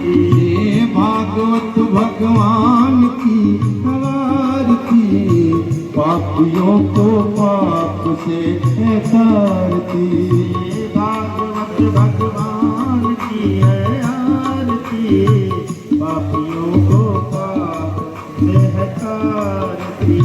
ये भागवत भगवान की आरती, पापियों को पाप से है तारती। भागवत भगवान की आरती, पापियों को पाप से है तारती।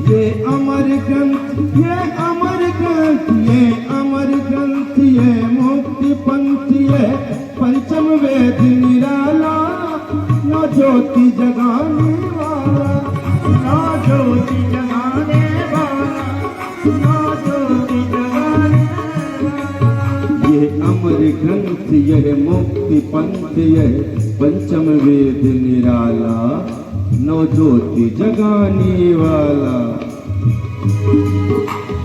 ये अमर ग्रंथ, ये अमर ग्रंथ, ये अमर ग्रंथ, ये मुक्ति पंथ, ये पंचम वेद निराला, न ज्योति जगाने वाला, ना ज्योति जगाने वाला, ना ज्योति जगाने वाला। ये अमर ग्रंथ, यह मुक्ति पंथ, यह पंचम वेद निराला, नौ ज्योति जगाने वाला।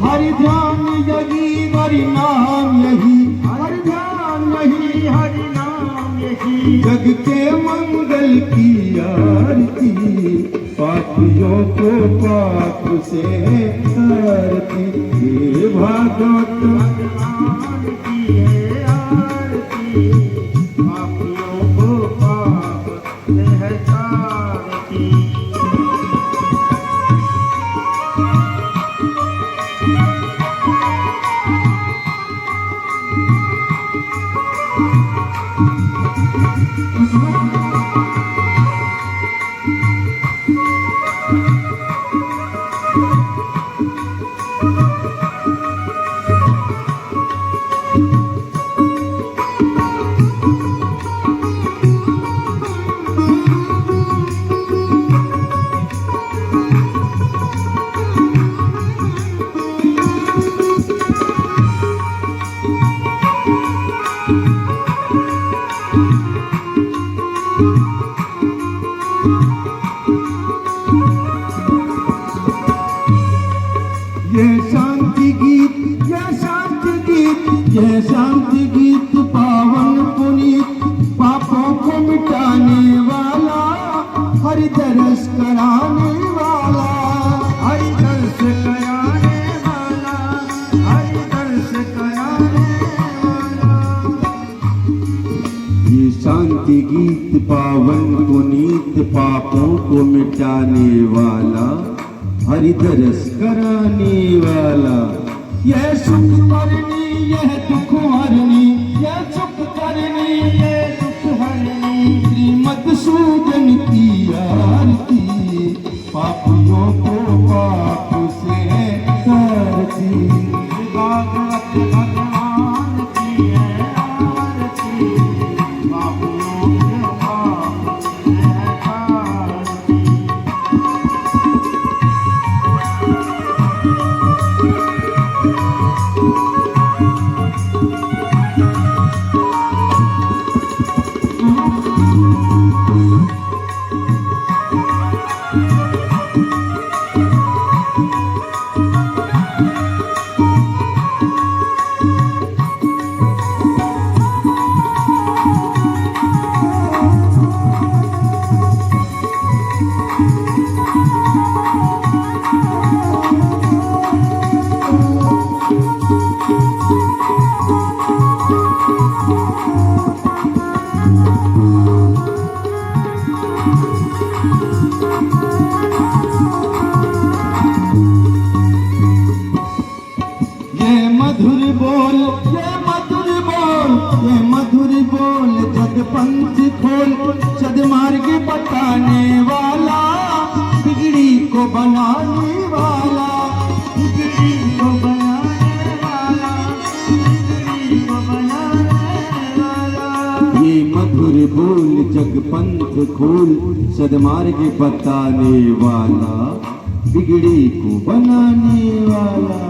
हरि ध्यान यही, हरि नाम यही, हरि ध्यान यही, हरि नाम यही। जग के मंगल की आरती, पापियों को पाप से तारती। ये भागवत भगवान की है आरती, पापियों को पाप से है तारती। ये शांति गीत, ये शांति गीत, ये शांति गीत, पावन पुनीत, पापों को मिटाने वाला, हरि दरस कराने वाला, हरि दर्श कराने वाला, हरि दर्श कराने वाला। ये शांति गीत, पावन पुनीत, पापों को मिटाने वाला, हरि दरस कराने वाला। यह सुख करनी, यह दुख हरनी, यह सुख करनी, ये दुख हरनी। श्रीमद सूदन की आरती, पापियों को पाप से तारती। भागवत भगवान की है आरती, पापियों को पाप से है तारती। पंथ खोल सदमार्ग बताने वाला, बिगड़ी को बनाने वाला, बिगड़ी को बनाने वाला, बिगड़ी को बनाने वाला। ये मधुर बोल जग पंथ खोल सदमार्ग बताने वाला, बिगड़ी को बनाने वाला।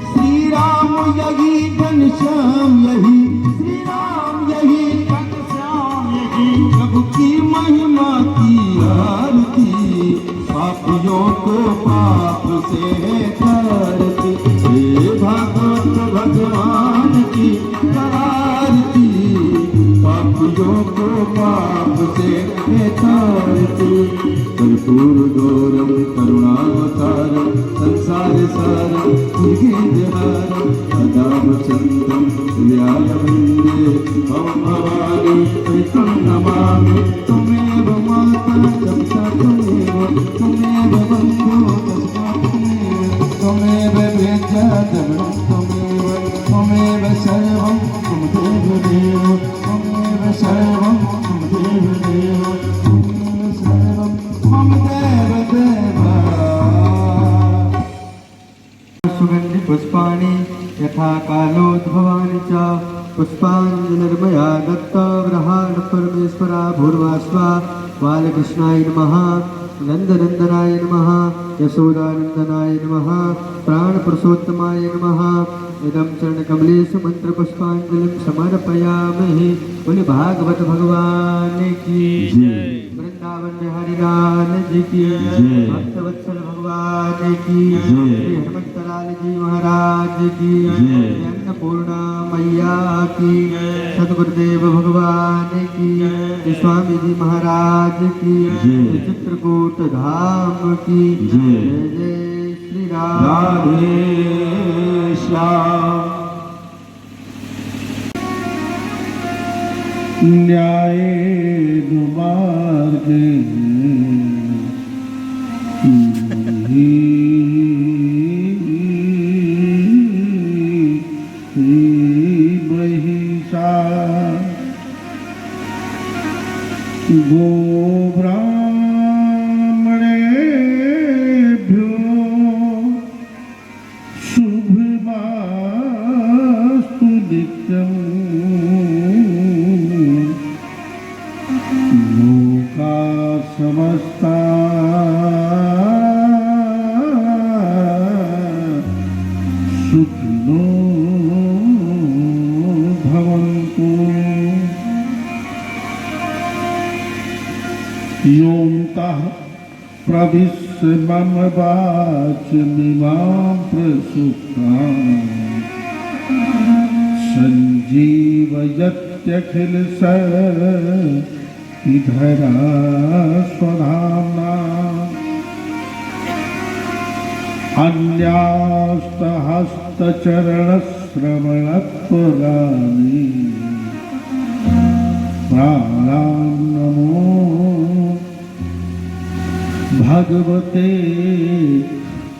श्री राम यही घनश्याम यही, श्री राम यही घनश्याम यही, प्रभु की महिमा की आरती, पापियों को पाप से तारती। हे भागवत भगवान की आरती, पापियों को पाप से तारती। कर्पूरगौरम करुणावतारम संसार सारम भुजगेन्द्रहारम सदा वसन्तं हृदयाय वन्दे मम भवानी त्वं नमामि। त्वमेव माता पिता त्वमेव बन्धुः कस्मा त्वमेव वेद्यः त्वमेव सर्वं त्वमेव देवः त्वमेव सर्वं त्वमेव देवः त्वमेव सर्वं मम देव देवा। सुगन्धि पुष्पाणि यथा कालोद्भवानि च पुष्पाञ्जलिर्मया दत्ता ब्रहाण परमेश्वरा भूर्वास्वा बालकृष्णाय नमः नन्दनन्दनाय नमः यशोदानन्दनाय नमः प्राणपुरुषोत्तमाय नमः। इदं चरणकमलेषु मन्त्रपुष्पाञ्जलिं समर्पयामि। बोले भागवत भगवान की वृंदावन बिहारी लाल जी की भक्तवत्सल भगवान की श्री हनुमंतलाल जी महाराज की अन्नपूर्णा मैया की सदगुरुदेव भगवान की स्वामी जी महाराज की चित्रकूट धाम की जय जय श्री राम राधे श्याम। न्यायेन मार्गेण महिषा गोब्राह्मणेभ्यो शुभमास्तु नित्यम्। लोका समस्ता सुखिनो भवन्तु। योऽन्तः प्रविश्य मम वाचमिमां प्रसुप्ताम् सञ्जीवयत्यखिल इधरा स्वधाम्ना। अन्यास्तहस्तचरणश्रवणत्वगामि प्राणां नमो भगवते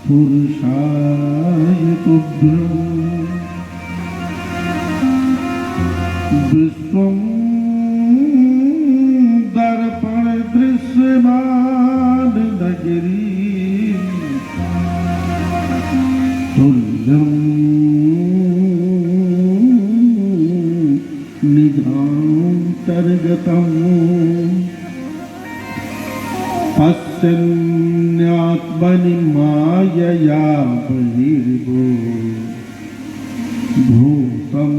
पुरुषाय तुभ्यम्। विश्वं दर्पण दृश्यमान नगरी तुल्यं निधान्तर्गतम्। पश्यन्यात्मनि मायया बहिर्भो भूतं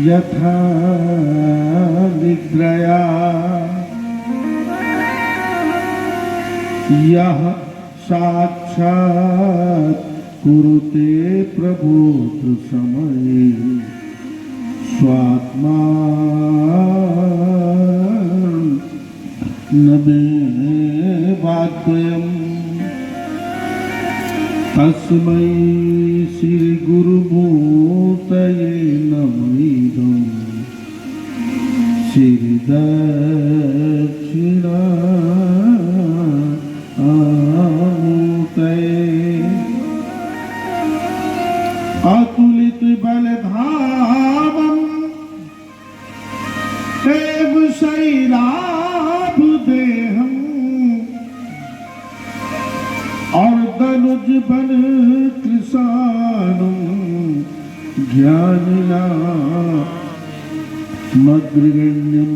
यथा निद्रया। यः साक्षात् कुरुते प्रबोध समये स्वात्मा न मे वाद्वयम्। तस्मै श्री गुरुमूर्तये नमः। श्री दक्षिणामूर्तये। अतुलित बलधामं एव शैलाभ देहम् और दनुज बन कृशानुं ज्ञानिना मद्रगण्यं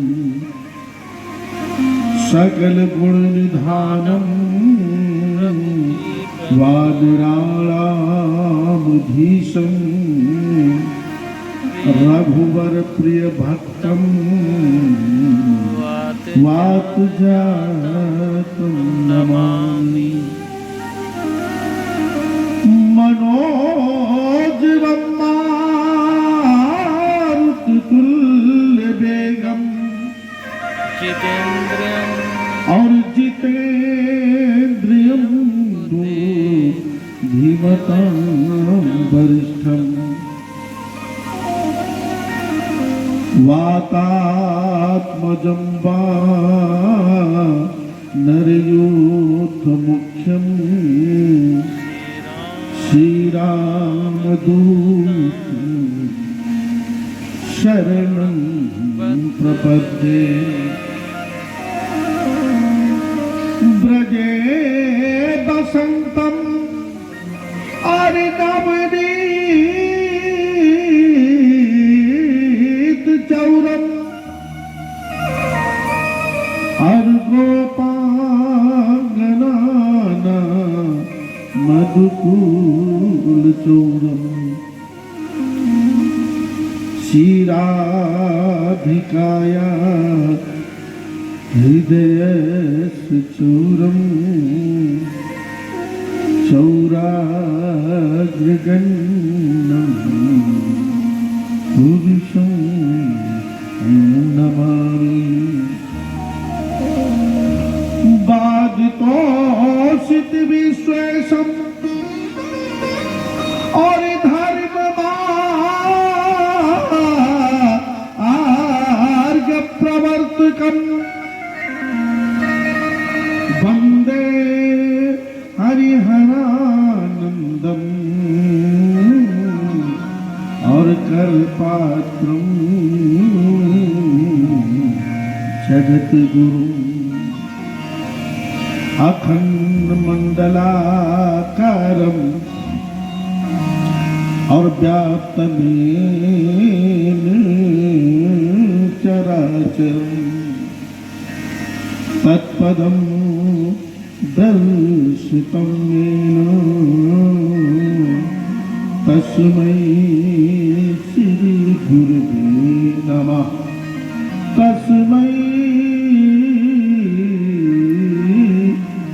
सकल गुण निधानम वानराणामधीशं रघुवर प्रिय भक्तम वातजातं नमामि। मनोजवं मारुततुल्य वेगम और जितेन्द्रियं धीमतां वरिष्ठं वातात्मजं नरयूथमुख्यं श्रीरामदूतं शरणं प्रपद्ये। ब्रजे बसंतम नवनीत चौरम गोपांगना मधुकूल चौरम क्षीराधिकाया हृदयस्चूरं चौराग्रगण्यं पुरुषं नमामि। बाधितोषित विश्वेशं और धर्म मार्ग प्रवर्तकं वंदे हरिहरानंदम और कल्पात्रम जगत गुरु अखंड मंडलाकारम और व्याप्तमेन चराचरम तत्पदं दर्शितं येन तस्मै श्री गुरुवे नमः। तस्मै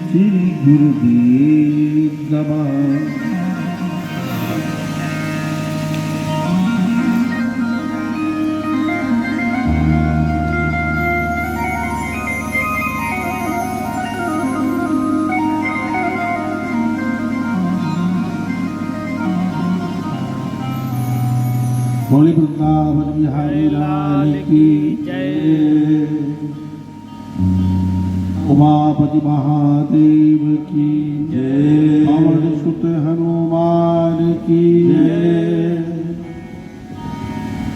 श्री गुरुवे नमः। बोले वृंदावन बिहारी लाल की जय। उमापति महादेव की जय। पवन सुत हनुमान की जय।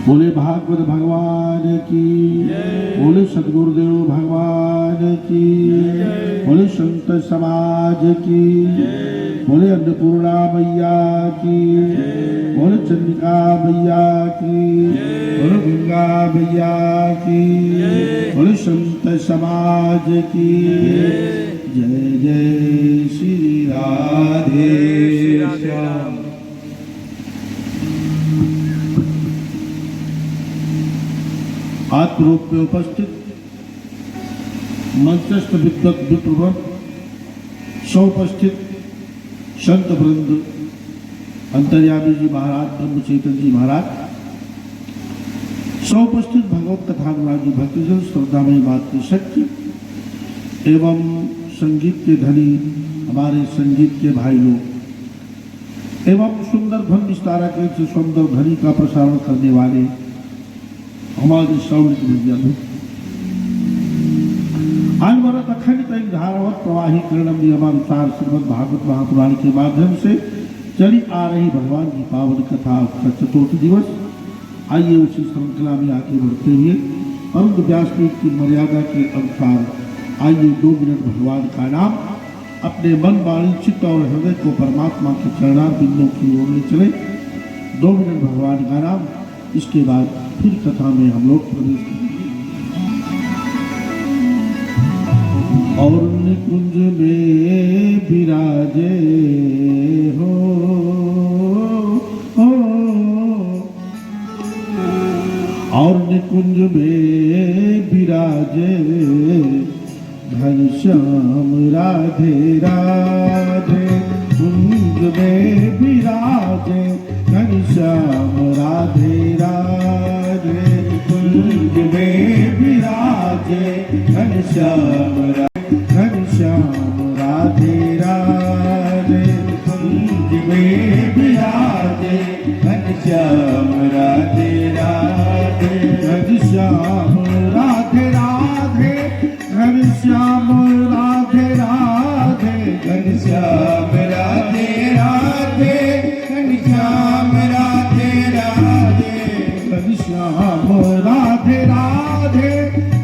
बोले भागवत भगवान की जय। बोले सद्गुरुदेव भगवान की जय। बोले संत समाज की जय। बोले अन्नपूर्णा मैया की जय। बोले चंद्रिका मैया की बोले गंगा मैया की बोले संत समाज की जय जय श्री राधे श्याम। आत्मरूप में उपस्थित मंचस्थ विद्वत विप्रवृंद सौपस्थित संत वृंद अंतर्यामी जी महाराज ब्रह्म चैतन्य जी महाराज सौपस्थित भगवत कथानुरागी भक्तजन श्रद्धामयी मातृशक्ति एवं संगीत के धनी हमारे संगीत के भाई लोग एवं सुंदर धन विस्तारा के सुंदर ध्वनि का प्रसारण करने वाले हमारे सौलिक विद्यालय अनवरत अखंडित धारावत प्रवाही किरणम नियमानुसार श्रीमद् भागवत महापुराण के माध्यम से चली आ रही भगवान की पावन कथा चतुर्थ दिवस। आइए उसी श्रृंखला में आगे बढ़ते हुए परम व्यासपीठ की मर्यादा के अनुसार आइए 2 मिनट भगवान का नाम अपने मन वाणी चित्त और हृदय को परमात्मा के चरणारविंदों की ओर ले चले। 2 मिनट भगवान का नाम, इसके बाद फिर कथा में हम लोग प्रवेश करेंगे। और निकुंज में विराजे हो, और निकुंज में विराजे घनश्याम राधे राधे, कुंज में विराजे घनश्याम राधे राधे, कुंज में विराजे घनश्याम घनश्याम राधे राधे, कुंज में विराजे घनश्याम राधे राधे, घनश्याम राधे राधे, घनश्याम राधे राधे, घनश्याम राधे राधे, घनश्याम राधे राधे, घनश्याम राधे राधे,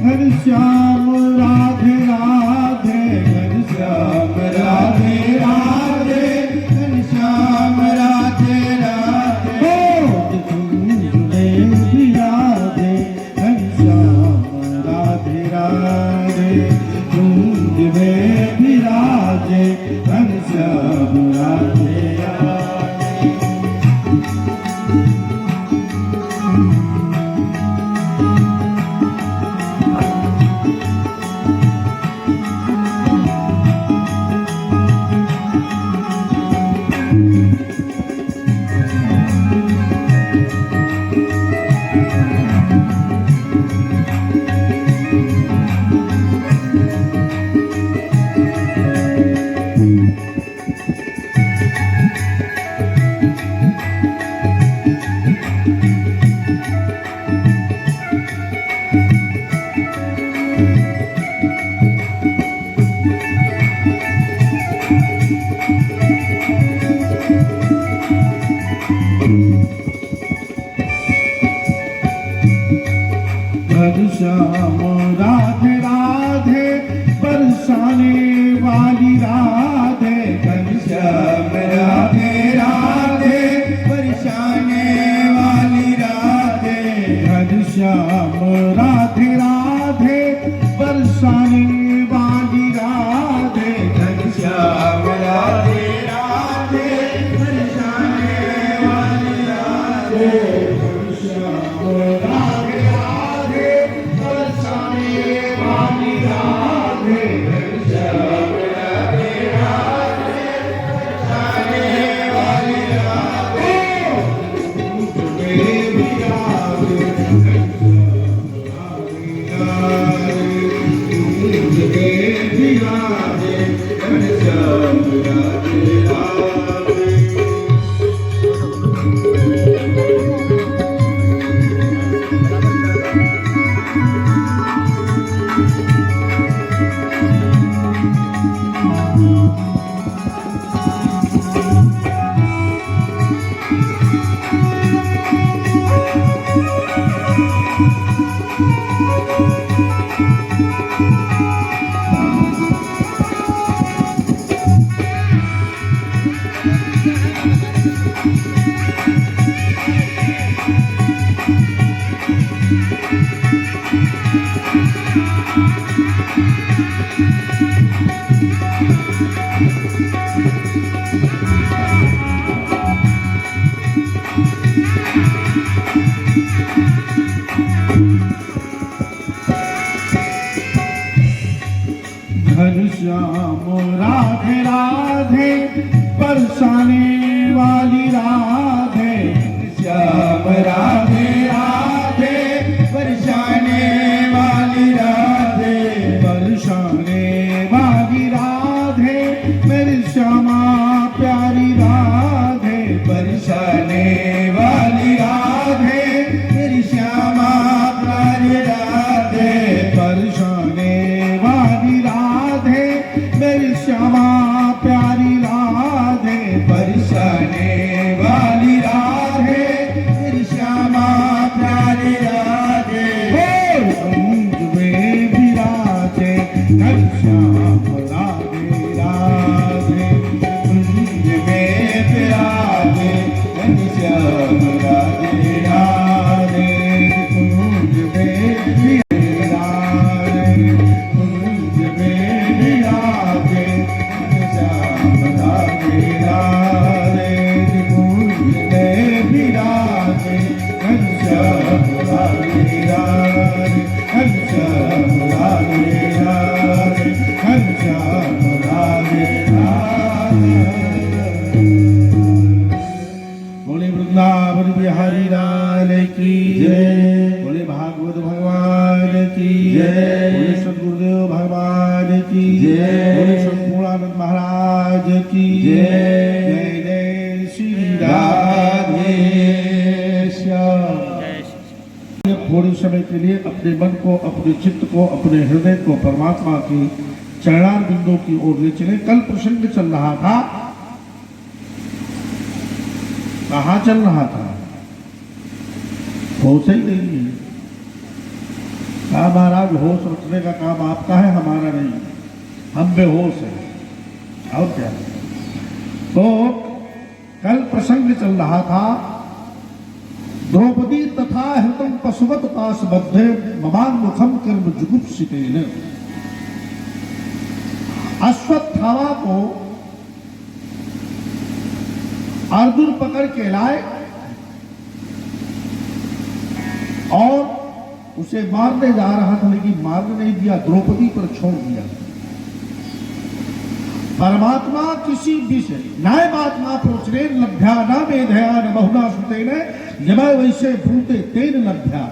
घनश्याम राधे राधे, घनश्याम राधे राधे, घनश्याम राधे राधे, कुंज में विराजे घनश्याम राधे राधे, कुंज में विराजे घनश्याम राधे राधे। घनश्याम राधे राधे, बरसाने वाली राधे, घनश्याम राधे राधे, बरसाने वाली राधे, घनश्याम राधे राधे, बरसाने वाली राधे, घनश्याम राधे राधे, बरसाने वाली राधे, घनश्याम राधे राधे, बरसाने वाली राधे, घनश्याम राधे राधे, बरसाने वाली राधे, कुंज में विराजे कुंज में विराजे घनश्याम राधे राधे। घनश्याम राधे राधे, बरसाने वाली राधे, श्याम राधे राधे, बरसाने वाली राधे, बरसाने वाली राधे, मेरी श्यामा प्यारी राधे, बरसाने वाली राधे, मेरी श्यामा प्यारी राधे, बरसाने वाली राधे, मेरी श्यामा प्यारी राधे, बरसाने वाली राधे, मेरी श्यामा प्यारी राधे, कुंज में विराजे घनश्याम राधे राधे, कुंज में विराजे घनश्याम राधे राधे, कुंज में विराजे, कुंज में की जय। बोले भागवत भगवान की जय। बोले सदगुरुदेव भगवान की जय। बोले संपूर्णानंद महाराज की जय। जय जय श्री राधे श्याम। थोड़े समय के लिए अपने मन को, अपने चित्त को, अपने हृदय को परमात्मा की चरणार बिंदु की ओर ले चले। कल प्रसंग चल रहा था, कहाँ चल रहा था? होश ही नहीं है। कहा महाराज होश रखने का काम आपका है, हमारा नहीं, हम बेहोश हैं। और क्या? तो कल प्रसंग चल रहा था, द्रौपदी तथा हृतम पशुवत पास बद्धे ममान मुखम कर्म जुगुप्सितेन। अश्वत्थामा को अर्जुन पकड़ के लाए और उसे मारने जा रहा था, लेकिन मारने नहीं दिया, द्रौपदी पर छोड़ दिया। परमात्मा किसी विषय न्यायमात्मा प्रोचने लभ्या न मेधया न बहुना सुतेन यमय वैसे भूते तेन लभ्या।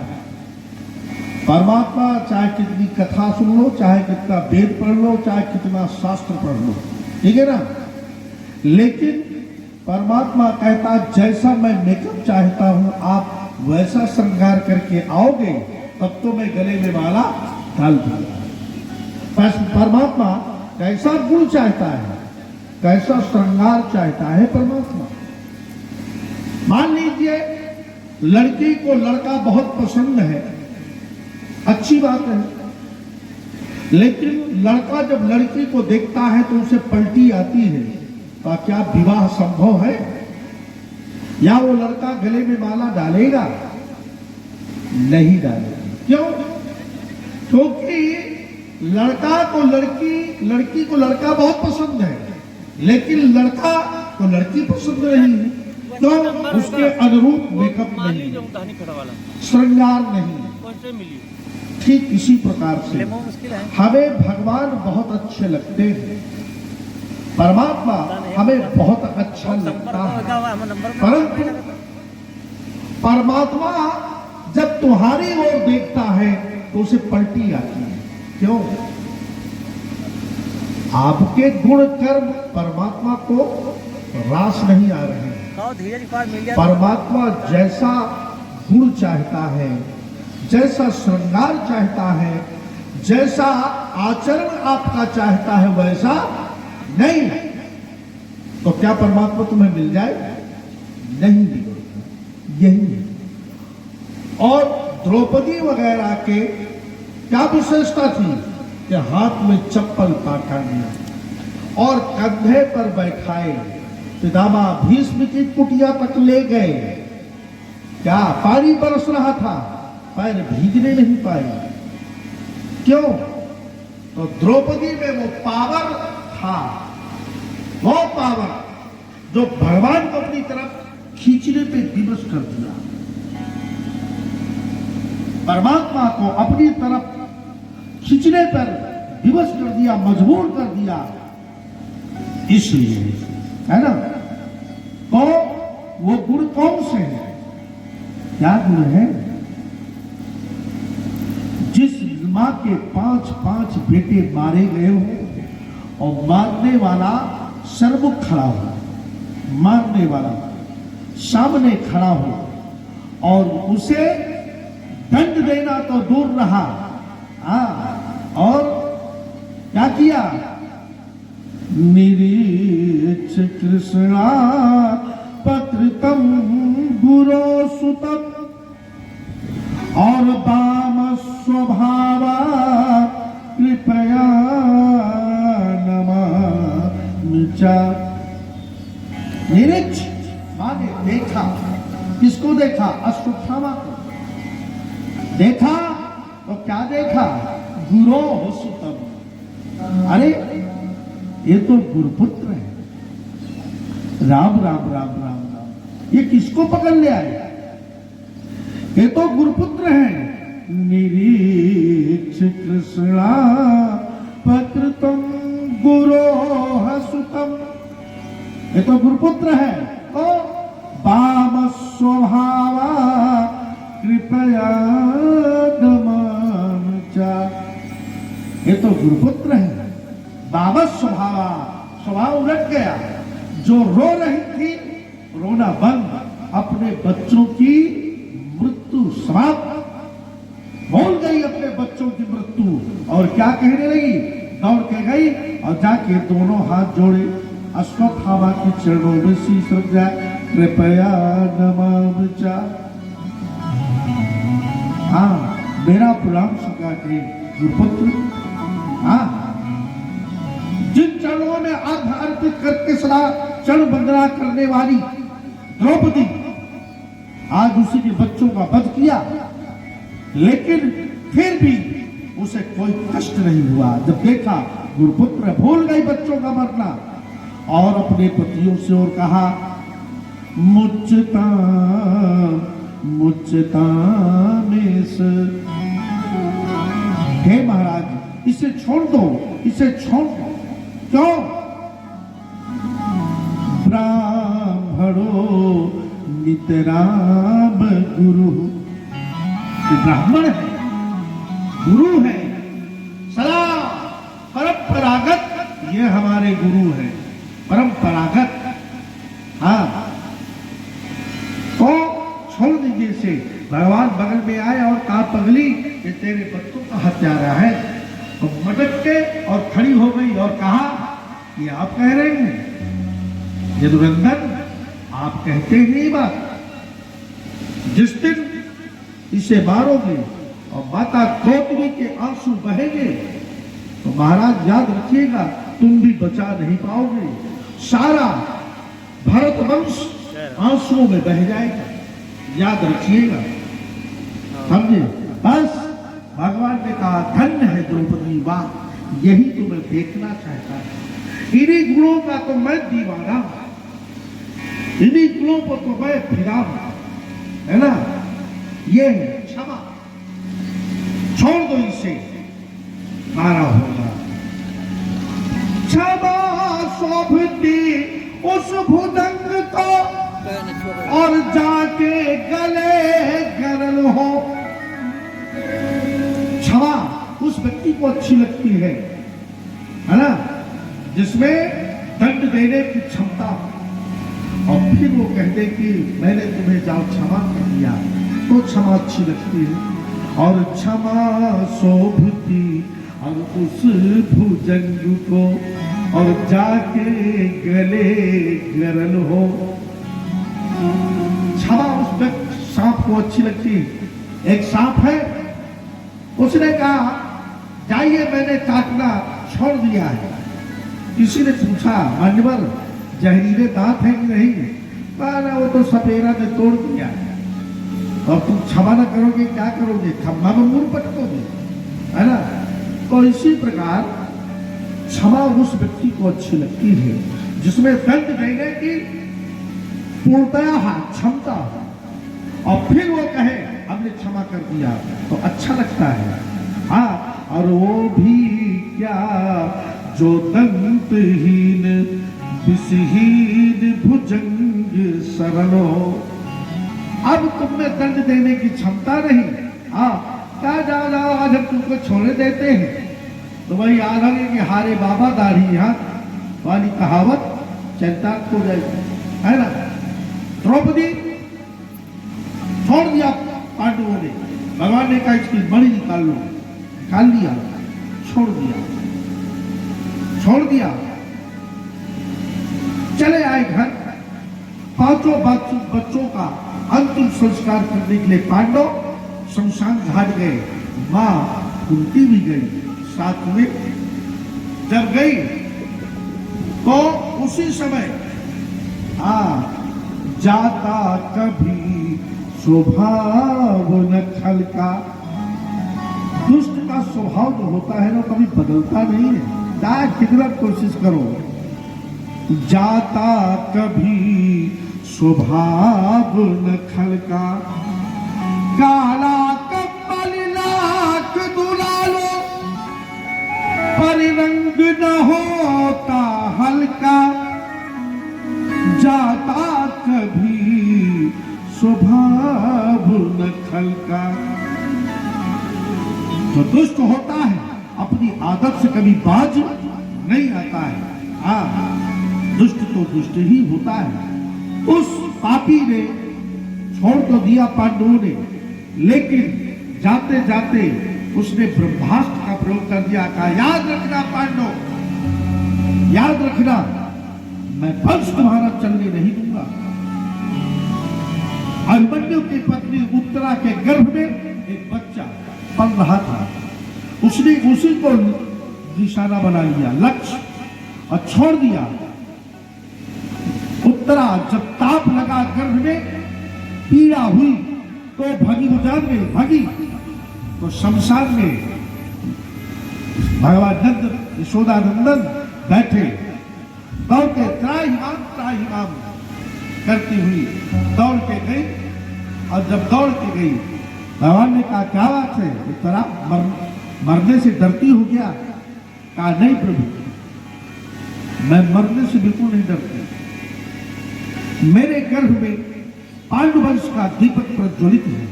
परमात्मा चाहे कितनी कथा सुन लो, चाहे कितना वेद पढ़ लो, चाहे कितना शास्त्र पढ़ लो, ठीक है ना, लेकिन परमात्मा कहता जैसा मैं मेकअप चाहता हूं आप वैसा श्रृंगार करके आओगे तब तो मैं गले में माला डाल दूंगा। परमात्मा कैसा गुण चाहता है, कैसा श्रृंगार चाहता है परमात्मा। मान लीजिए लड़की को लड़का बहुत पसंद है, अच्छी बात है, लेकिन लड़का जब लड़की को देखता है तो उसे पलटी आती है, तो क्या विवाह संभव है? या वो लड़का गले में माला डालेगा? नहीं डालेगा। क्यों? क्योंकि लड़का को लड़की, लड़की को लड़का बहुत पसंद है, लेकिन लड़का को लड़की पसंद नहीं है, तो उसके अनुरूप मेकअप नहीं, श्रृंगार नहीं। ठीक इसी प्रकार से हमें भगवान बहुत अच्छे लगते हैं, परमात्मा हमें बहुत अच्छा लगता है, परंतु परमात्मा जब तुम्हारी ओर देखता है तो उसे पलटी आती है। क्यों? आपके गुण कर्म परमात्मा को रास नहीं आ रहे हैं। परमात्मा जैसा गुण चाहता है, जैसा श्रृंगार चाहता है, जैसा आचरण आपका चाहता है वैसा नहीं। तो क्या परमात्मा तुम्हें मिल जाए? नहीं मिलेगा। यही है। और द्रौपदी वगैरह के क्या विशेषता थी कि हाथ में चप्पल काटा गया और कंधे पर बैठाए पितामह भीष्म की कुटिया तक ले गए। क्या पानी बरस रहा था, पैर भीगने नहीं पाए। क्यों? तो द्रौपदी में वो पावर था, वो पावर जो भगवान को अपनी तरफ खींचने पे विवश कर दिया, परमात्मा को अपनी तरफ खींचने पर विवश कर दिया, मजबूर कर दिया। इसलिए है ना, तो वो गुण कौन से हैं? क्या गुण है? जिस मां के 5-5 बेटे मारे गए हो और मारने वाला सर्वमुख खड़ा हो, मारने वाला सामने खड़ा हो और उसे दंड देना तो दूर रहा, और क्या किया? निरीक्ष कृष्णा पत्रितम गुरो सुतम और वाम स्वभावा कृपया नमामिचा। निरीक्ष माने देखा। किसको देखा? अश्वत्थामा को देखा। तो क्या देखा? गुरो सुतम। अरे ये तो गुरुपुत्र है, राम राम राम राम राम, ये किसको पकड़ ले आए? ये तो गुरुपुत्र है। निरीक्ष कृष्णा पत्रतम गुरो सुतम, ये तो गुरुपुत्र है। तो वाम स्वभावा कृपया नमाम चा। ये तो गुरुपुत्र है, बाबा स्वभाव उलट गया। जो रो रही थी रोना बंद, अपने बच्चों की मृत्यु समाप्त, भूल गई अपने बच्चों की मृत्यु और क्या कहने लगी, दौड़ के गई और जाके दोनों हाथ जोड़े अश्वत्थामा के चरणों में शीश रख जाए, कृपया नमाम चा। हाँ, मेरा प्रणाम स्वीकार करिए गुरुपुत्र। हाँ, जिन चरणों में अर्घ अर्पित करके सदा चरण वंदना करने वाली द्रौपदी आज उसी के बच्चों का वध किया, लेकिन फिर भी उसे कोई कष्ट नहीं हुआ। जब देखा गुरुपुत्र भूल गई बच्चों का मरना और अपने पतियों से और कहा, मुच्चता मुच्चतामेस, हे महाराज इसे छोड़ दो, इसे छोड़ दो। क्यों? ब्राह्मणो नितराम गुरु, ब्राह्मण है, गुरु है, सदा परंपरागत, ये हमारे गुरु है परंपरागत। हाँ, तो छोड़ दीजिए इसे। भगवान बगल में आए और कहा, पगली ये तेरे बच्चों का हत्यारा है। तो मटक के और खड़ी हो गई और कहा, ये आप कह रहे हैं यदुनंदन, आप कहते ही नहीं बात। जिस दिन इसे मारोगे और माता गौतमी के आंसू बहेंगे तो महाराज याद रखिएगा तुम भी बचा नहीं पाओगे, सारा भरत वंश आंसुओं में बह जाएगा, याद रखिएगा, समझे। बस भगवान ने कहा, धन्य है द्रौपदी, वाह, यही तुम्हें देखना चाहता है। इन्हीं गुणों का तो मैं दीवाना हूं, इन्हीं गुणों पर तो मैं फिदा हूं, है ना। ये है क्षमा, छोड़ दो इसे, मारा होगा। क्षमा शोभती उस भुजंग को और जाके गले गरल हो। क्षमा उस व्यक्ति को अच्छी लगती है ना, जिसमें दंड देने की क्षमता हो और फिर वो कहते कि मैंने तुम्हें जाओ क्षमा कर दिया, तो क्षमा अच्छी लगती है। और क्षमा शोभती और उस भुजंग को और जाके गले गरल हो। क्षमा उस व्यक्ति सांप को अच्छी लगती है। एक सांप है, उसने कहा जाइए मैंने काटना छोड़ दिया है। किसी ने पूछा, मान्यवर जहरीले दांत है कि नहीं? कहा ना, वो तो सपेरा ने तोड़ दिया है। और तुम क्षमा न करोगे क्या करोगे? खम्भा में मुंह पटकोगे, है ना। तो इसी प्रकार क्षमा उस व्यक्ति को अच्छी लगती है जिसमें दंड देने की पूर्णतया क्षमता हो और फिर वो कहे हमने क्षमा कर दिया, तो अच्छा लगता है। हाँ, और वो भी क्या जो दंतहीन विषहीन भुजंग सरलो। अब तुम्हें दंड देने की क्षमता नहीं। हाँ, क्या जाओ जाओ, आज हम तुमको छोड़े देते हैं। तो वही याद है कि हारे बाबा दाढ़ी हाथ वाली कहावत चरितार्थ हो जाएगी, है ना। द्रौपदी छोड़ दिया पांडवों ने, भगवान ने कहा इसकी मणि निकाल लो, निकाल लिया, छोड़ दिया, छोड़ दिया। चले आए घर, पांचों बच्चों का अंतिम संस्कार करने के लिए पांडव शमशान घाट गए। मां कुंती भी गई साथ में। जब गई तो उसी समय जाता कभी स्वभाव न खलका। दुष्ट का स्वभाव जो होता है ना कभी बदलता नहीं है, चाहे कितना कोशिश करो। जाता कभी स्वभाव न खलका, काला कम्बल लाख दुलालो, पर रंग न होता हल्का। जाता कभी स्वभाव न खलका। कभी बाज नहीं आता है। हाँ, दुष्ट तो दुष्ट ही होता है। उस पापी ने छोड़ तो दिया पांडवों ने, लेकिन जाते जाते उसने ब्रह्मास्त्र का प्रयोग कर दिया। कहा, याद रखना पांडव, याद रखना, मैं वंश तुम्हारा चलने नहीं दूंगा। अभिमन्यु की पत्नी उत्तरा के गर्भ में एक बच्चा पल रहा था। उसने उसी को निशाना बना लिया, लक्ष्य, और छोड़ दिया। उत्तरा जब ताप लगा गर्भ में, पीड़ा हुई तो भगी, गुजार गई, भगी तो शमशान में भगवान नंद यशोदानंदन बैठे, दौड़ के त्राहिमाम करती हुई दौड़ के गई। और जब दौड़ के गई, भगवान ने कहा, क्या बात है उत्तरा, मरने से डरती हो क्या? कहा, नहीं प्रभु, मैं मरने से बिल्कुल नहीं डरती। मेरे गर्भ में पांडुवंश का दीपक प्रज्वलित है।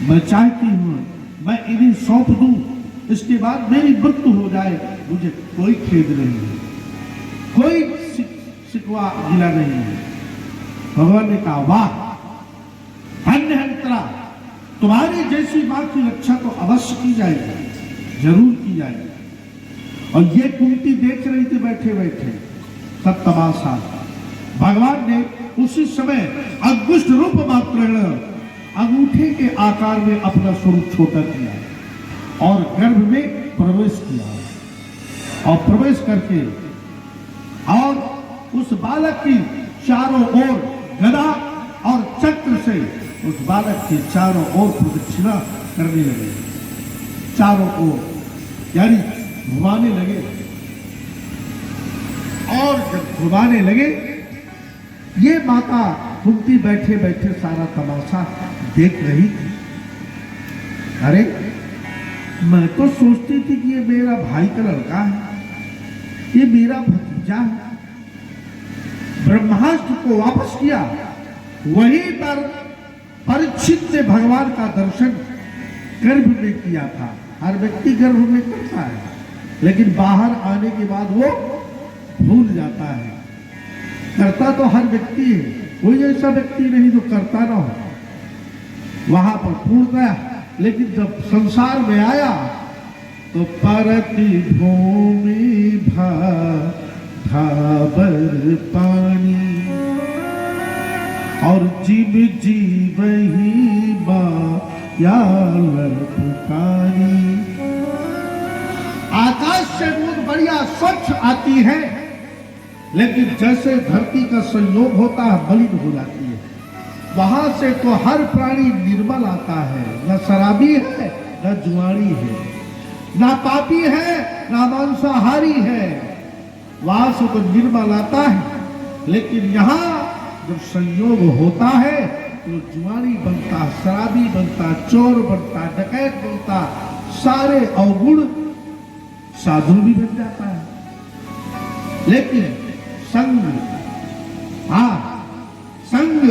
मैं चाहती हूं मैं इन्हें सौंप दूं, इसके बाद मेरी मृत्यु हो जाए, मुझे कोई खेद नहीं है, कोई शिकवा गिला नहीं है। भगवान ने कहा, वाह, धन्य है उत्तरा, तुम्हारी जैसी मां की रक्षा तो अवश्य की जाएगी, जरूर की जाएगी। और ये कुंती देख रही थी बैठे बैठे सब तमाशा। भगवान ने उसी समय अंगुष्ठ रूप मात्रेण अंगूठे के आकार में अपना स्वरूप छोटा किया और गर्भ में प्रवेश किया। और प्रवेश करके और उस बालक की चारों ओर गदा और चक्र से उस बालक के चारों ओर प्रदक्षिणा करने लगे, चारों ओर यानी घुमाने लगे। और जब घुमाने लगे, ये माता कुंती बैठे बैठे सारा तमाशा देख रही थी। अरे, मैं तो सोचती थी कि ये मेरा भाई का लड़का है, ये मेरा भतीजा है। ब्रह्मास्त्र को वापस किया, वहीं पर परीक्षित ने भगवान का दर्शन गर्भ में किया था। हर व्यक्ति गर्भ में करता है, लेकिन बाहर आने के बाद वो भूल जाता है। करता तो हर व्यक्ति है, कोई ऐसा व्यक्ति नहीं जो करता ना हो। वहां पर पूर्ण गया, लेकिन जब संसार में आया तो परति भूमि भाबर पानी और जीव जीव ही माया पुकारी। आकाश से बूंद बढ़िया स्वच्छ आती है, लेकिन जैसे धरती का संयोग होता है मलिन हो जाती है। वहां से तो हर प्राणी निर्मल आता है, न शराबी है न जुआरी है, न पापी है न मांसाहारी है। वहां से तो निर्मल आता है, लेकिन यहाँ जब संयोग होता है तो जुआरी बनता, शराबी बनता, चोर बनता, डकैत बनता, सारे अवगुण साधु भी बन जाता है। लेकिन संग, हाँ, संग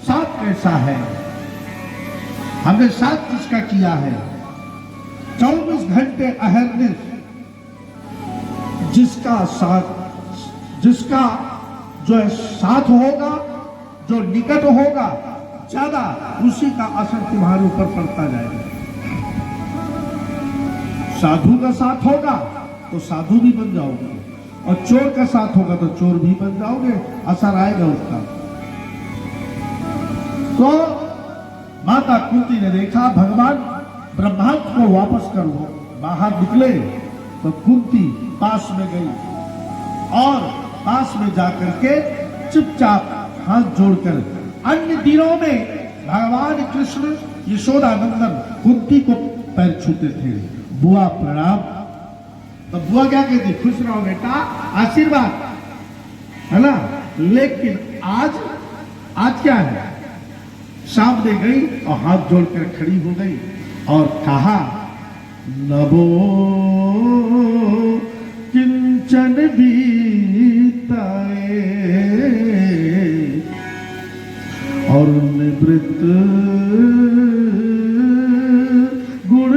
साथ कैसा है? हमने साथ किसका किया है? 24 घंटे अहरनेस, जिसका साथ, जिसका जो साथ होगा, जो निकट होगा ज्यादा, उसी का असर तुम्हारे ऊपर पड़ता जाएगा। साधु का साथ होगा तो साधु भी बन जाओगे, और चोर का साथ होगा तो चोर भी बन जाओगे, असर आएगा उसका। तो माता कुंती ने देखा भगवान ब्रह्मास्त्र को वापस करो, बाहर निकले तो कुंती पास में गई और पास में जाकर के चुपचाप हाथ जोड़कर, अन्य दिनों में भगवान कृष्ण यशोदानंदन कुंती को पैर छूते थे, बुआ प्रणाम। तो बुआ क्या कहती? खुश रहो बेटा, आशीर्वाद, है ना। लेकिन आज क्या है? सामने गई और हाथ जोड़कर खड़ी हो गई और कहा, नभो किंचन बीताए और निवृत्त गुण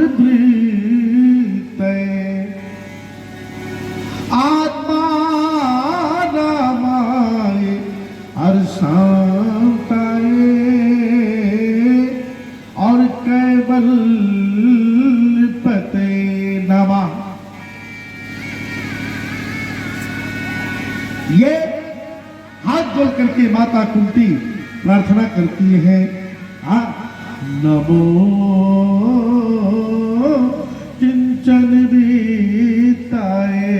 ये हाथ जोड़ करके माता कुंती प्रार्थना करती है, नमो किंचन बीताए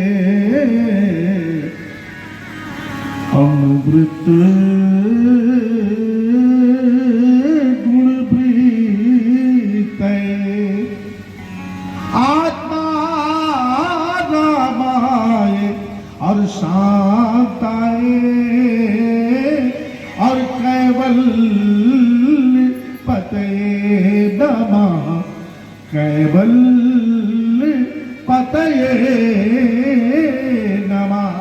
अमृत गुण प्रीतय आत्मा रामाय और शांताए और कैवल्य पते नमः कैवल्य पतये नमः।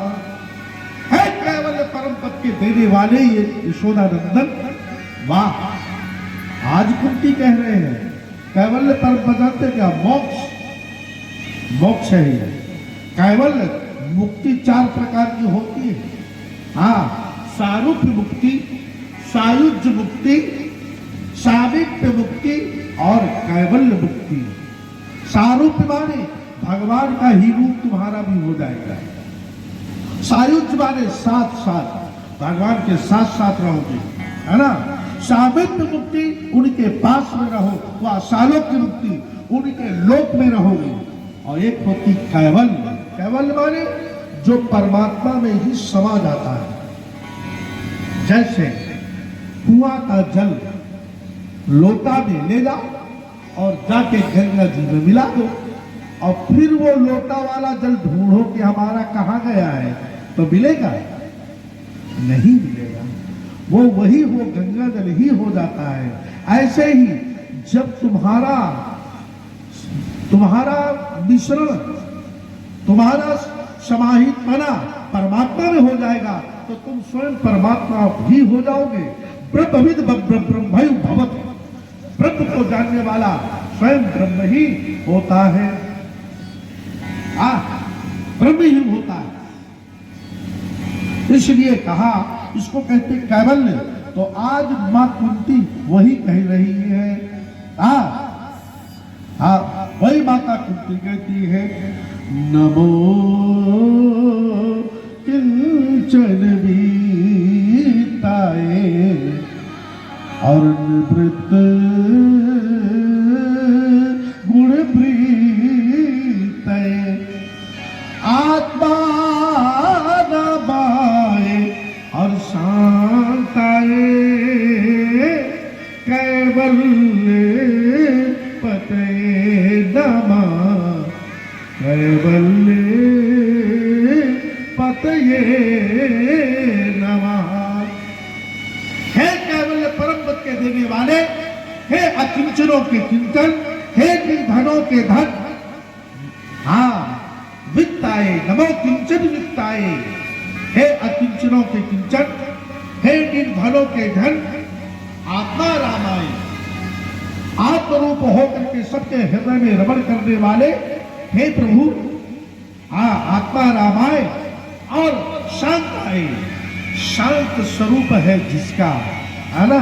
है कैवल्य परम पद के देने वाले ये यशोदा नंदन, वाह। आज कुंती कह रहे हैं कैवल्य परम पद जानते क्या? मोक्ष, मोक्ष है ये कैवल्य। मुक्ति 4 प्रकार की होती है, सारूप्य मुक्ति, सायुज्य मुक्ति, सामीप्य मुक्ति और कैवल्य मुक्ति। सारूप्य माने भगवान का ही रूप तुम्हारा भी हो जाएगा। सायुज्य माने साथ साथ भगवान के साथ साथ रहोगे, है ना। सामीप्य मुक्ति उनके पास में रहो, वह सालोक्य मुक्ति उनके लोक में रहोगे। और एक होती कैवल्य। कैवल्य माने जो परमात्मा में ही समा जाता है। जैसे कुआं का जल लोटा में ले जाओ और जाके गंगा जी में मिला दो, और फिर वो लोटा वाला जल ढूंढो कि हमारा कहाँ गया है, तो मिलेगा? नहीं मिलेगा। वो वही हो, गंगा जल ही हो जाता है। ऐसे ही जब तुम्हारा मिश्रण, तुम्हारा समाहित बना परमात्मा में हो जाएगा, तो तुम स्वयं परमात्मा भी हो जाओगे। ब्रह्मविद ब्रह्मयु भवत, ब्रह्म को जानने वाला स्वयं ब्रह्म ही होता है, ब्रह्म ही होता है। इसलिए कहा इसको कहते कैवल्य। तो आज मां कुंती वही कह रही है, वही माता कुंती कहती है, नमो किंचन बीताए और निवृत्त गुण प्रीतय आत्मा नमाए और शांताए कैवल्य पतये नमः कैवल्य पतये नमः। हे कैवल्य परम पद के देने वाले, हे अकिंचनों के किंचन, हे निर्धनों के धन, वित्ताए नमो किंचन वित्ताए। हे अकिंचनों के किंचन, हे निर्धनों के धन, आत्मा रामाय आत्मरूप होकर के सबके हृदय में रमण करने वाले, हे प्रभु आत्मा रामाय और शांताय, शांत स्वरूप है जिसका, है ना।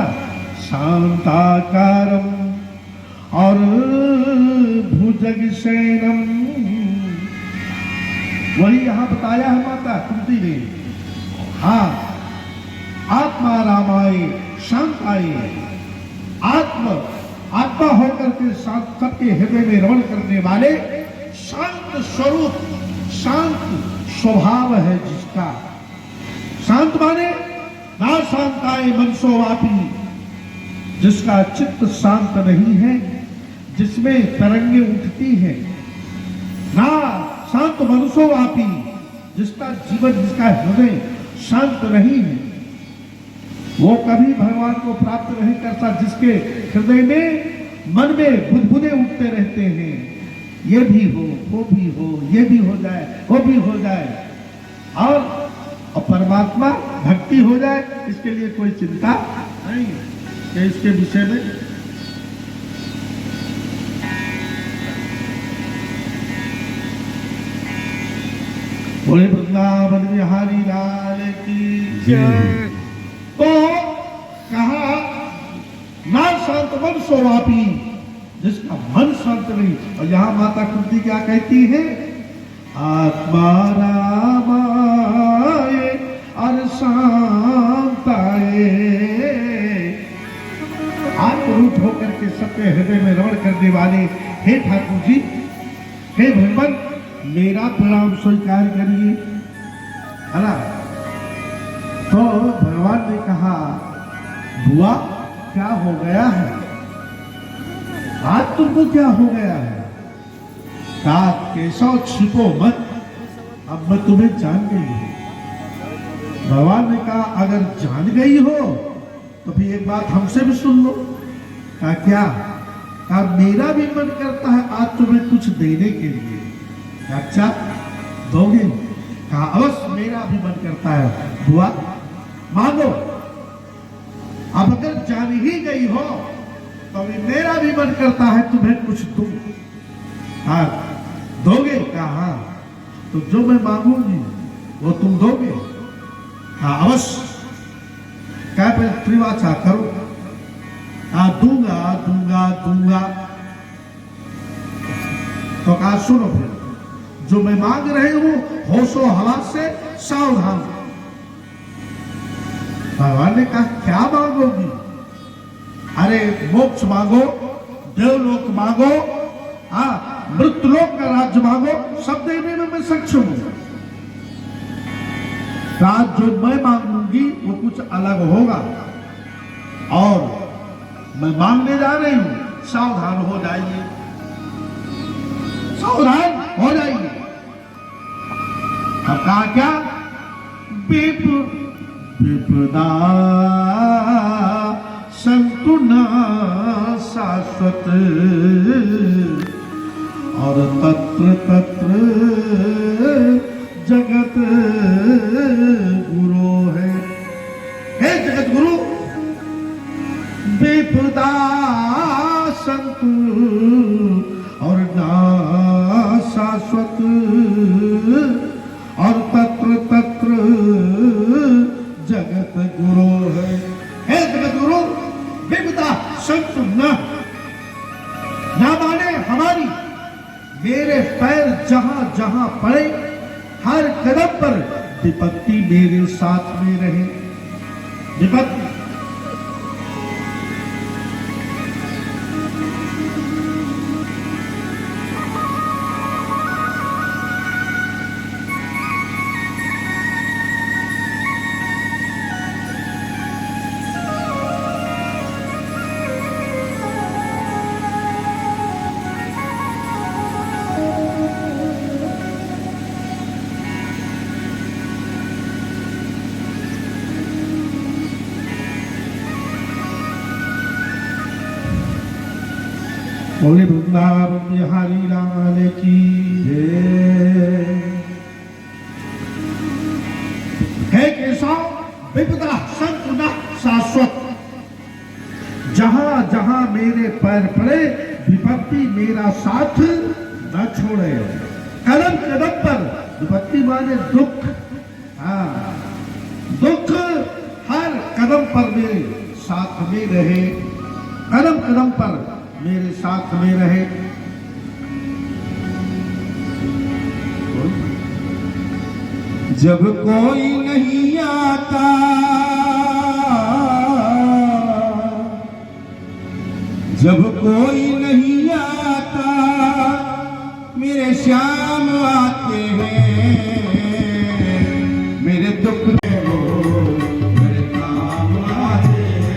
शांताकारम और भुजग शयनम, वही यहां बताया है माता कुंती ने। आत्मा रामाय शांताय, आत्मा होकर के सबके हृदय में रमण करने वाले, शांत स्वरूप, शांत स्वभाव है जिसका। शांत माने ना शांताए मनसो वापी, जिसका चित्त शांत नहीं है, जिसमें तरंगे उठती हैं। ना शांत मनसो वापी, जिसका जीवन, जिसका हृदय शांत नहीं है, वो कभी भगवान को प्राप्त नहीं करता। जिसके हृदय में, मन में बुदबुदे उठते रहते हैं, ये भी हो, वो भी हो, ये भी हो जाए, वो भी हो जाए, और परमात्मा भक्ति हो जाए, इसके लिए कोई चिंता नहीं कि इसके विषय में बोले वृंदावन बिहारी लाल की जय। तो कहा ना शांत मन सोवापी, जिसका मन शांत नहीं। और यहां माता कुंती क्या कहती है? आत्मा रामाय सबके हृदय में रमण करने वाले हे ठाकुर जी, हे भगवान, मेरा प्रणाम स्वीकार करिए, है ना। तो भगवान ने कहा, बुआ क्या हो गया है, आज तुमको क्या हो गया है। कहा, केशव छिपो मत, अब मैं तुम्हें जान गई हूं। भगवान ने कहा, अगर जान गई हो तो फिर एक बात हमसे भी सुन लो। कहा, क्या। कहा, मेरा भी मन करता है आज तुम्हें कुछ देने के लिए। कहा, अच्छा दोगे। कहा, अवश्य मेरा भी मन करता है, बुआ मांगो। अब अगर जान ही गई हो तो भी मेरा भी मन करता है तुम्हें कुछ दूं। हाँ दोगे। कहा, हाँ, तो जो मैं मांगूंगी वो तुम दोगे। हाँ अवश्य। क्या पहले त्रिवाचा करो। हाँ दूंगा दूंगा दूंगा। तो कहा, सुनो फिर, जो मैं मांग रही हूं होशो हवास से सावधान। भगवान ने कहा, क्या मांगोगी। अरे मोक्ष मांगो, देवलोक मांगो, हाँ मृत्युलोक का राज्य मांगो, सब देने में मैं सक्षम हूं। राज जो मैं मांगूंगी वो कुछ अलग होगा, और मैं मांगने जा रही हूं, सावधान हो जाइए, सावधान हो जाइए। अब कहा, क्या। विपदा संतु न शाश्वत, और तत्र तत्र जगत गुरु है। हे जगत गुरु, विपदा संतु और ना शाश्वत, और तत्र तत्र जगत गुरु है। हे जगत गुरु, विपदा संतु न माने हमारी, मेरे पैर जहां जहां पड़े हर कदम पर विपत्ति मेरे साथ में रहे। विपत्ति बोले वृंदावन बिहारी लाल की जय। हे केशव, विपदा संतु न शाश्वत, जहां जहां मेरे पैर पड़े विपत्ति मेरा साथ न छोड़े। कदम कदम पर विपत्ति माने दुख, हाँ दुख हर कदम पर मेरे साथ में रहे, कदम कदम पर मेरे साथ में रहे। जब कोई नहीं आता, जब कोई नहीं आता, मेरे श्याम आते हैं, मेरे दुख में वो मेरे काम आते हैं।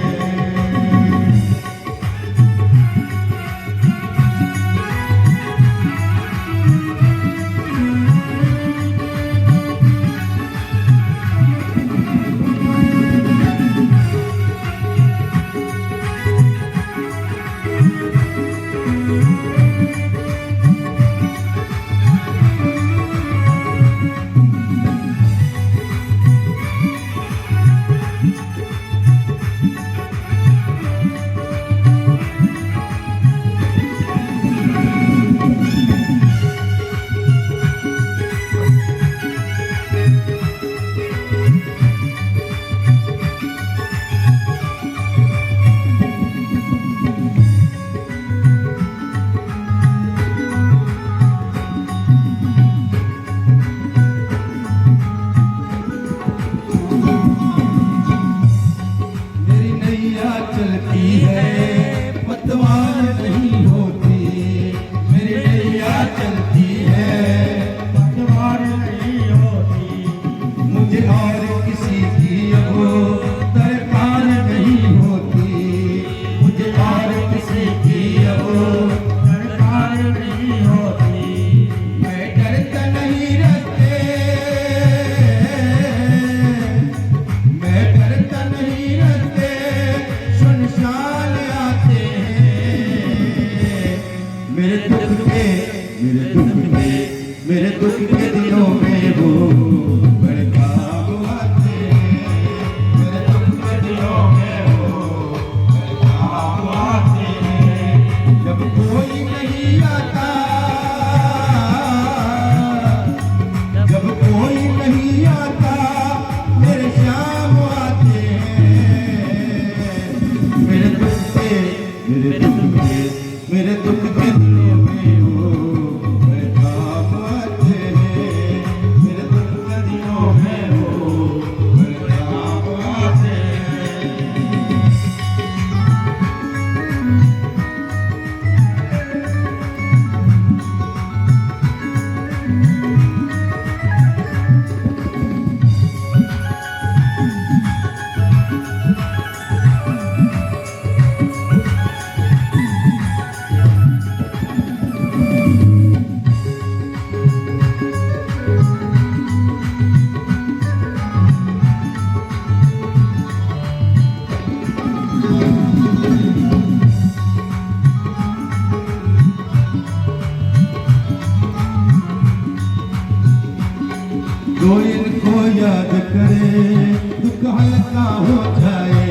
दुख हल्का हो जाए,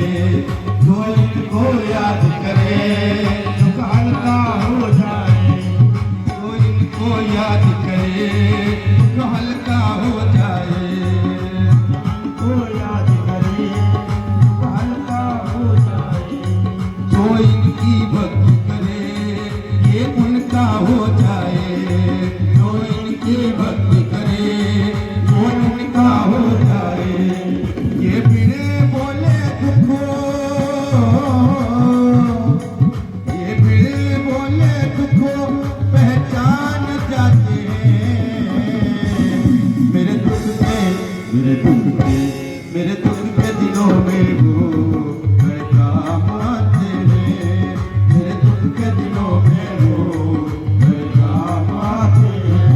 जो इनको याद करे, दुख हल्का हो जाए, जो इनको याद करे, दुख हल्का हो जाए। को याद करे, दुख हल्का हो जाए, जो इनकी भक्ति करे, ये उनका हो जाए, जो इनकी भक्ति करे, वो उनका हो जाए। ये बिने बोले दुखो, ये बिने बोले दुखो पहचान जाते हैं। मेरे दुख के, मेरे दुख के, मेरे दुख के दिनों में वो मेरे काम आते हैं। मेरे दुख के दिनों में वो मेरे काम आते हैं।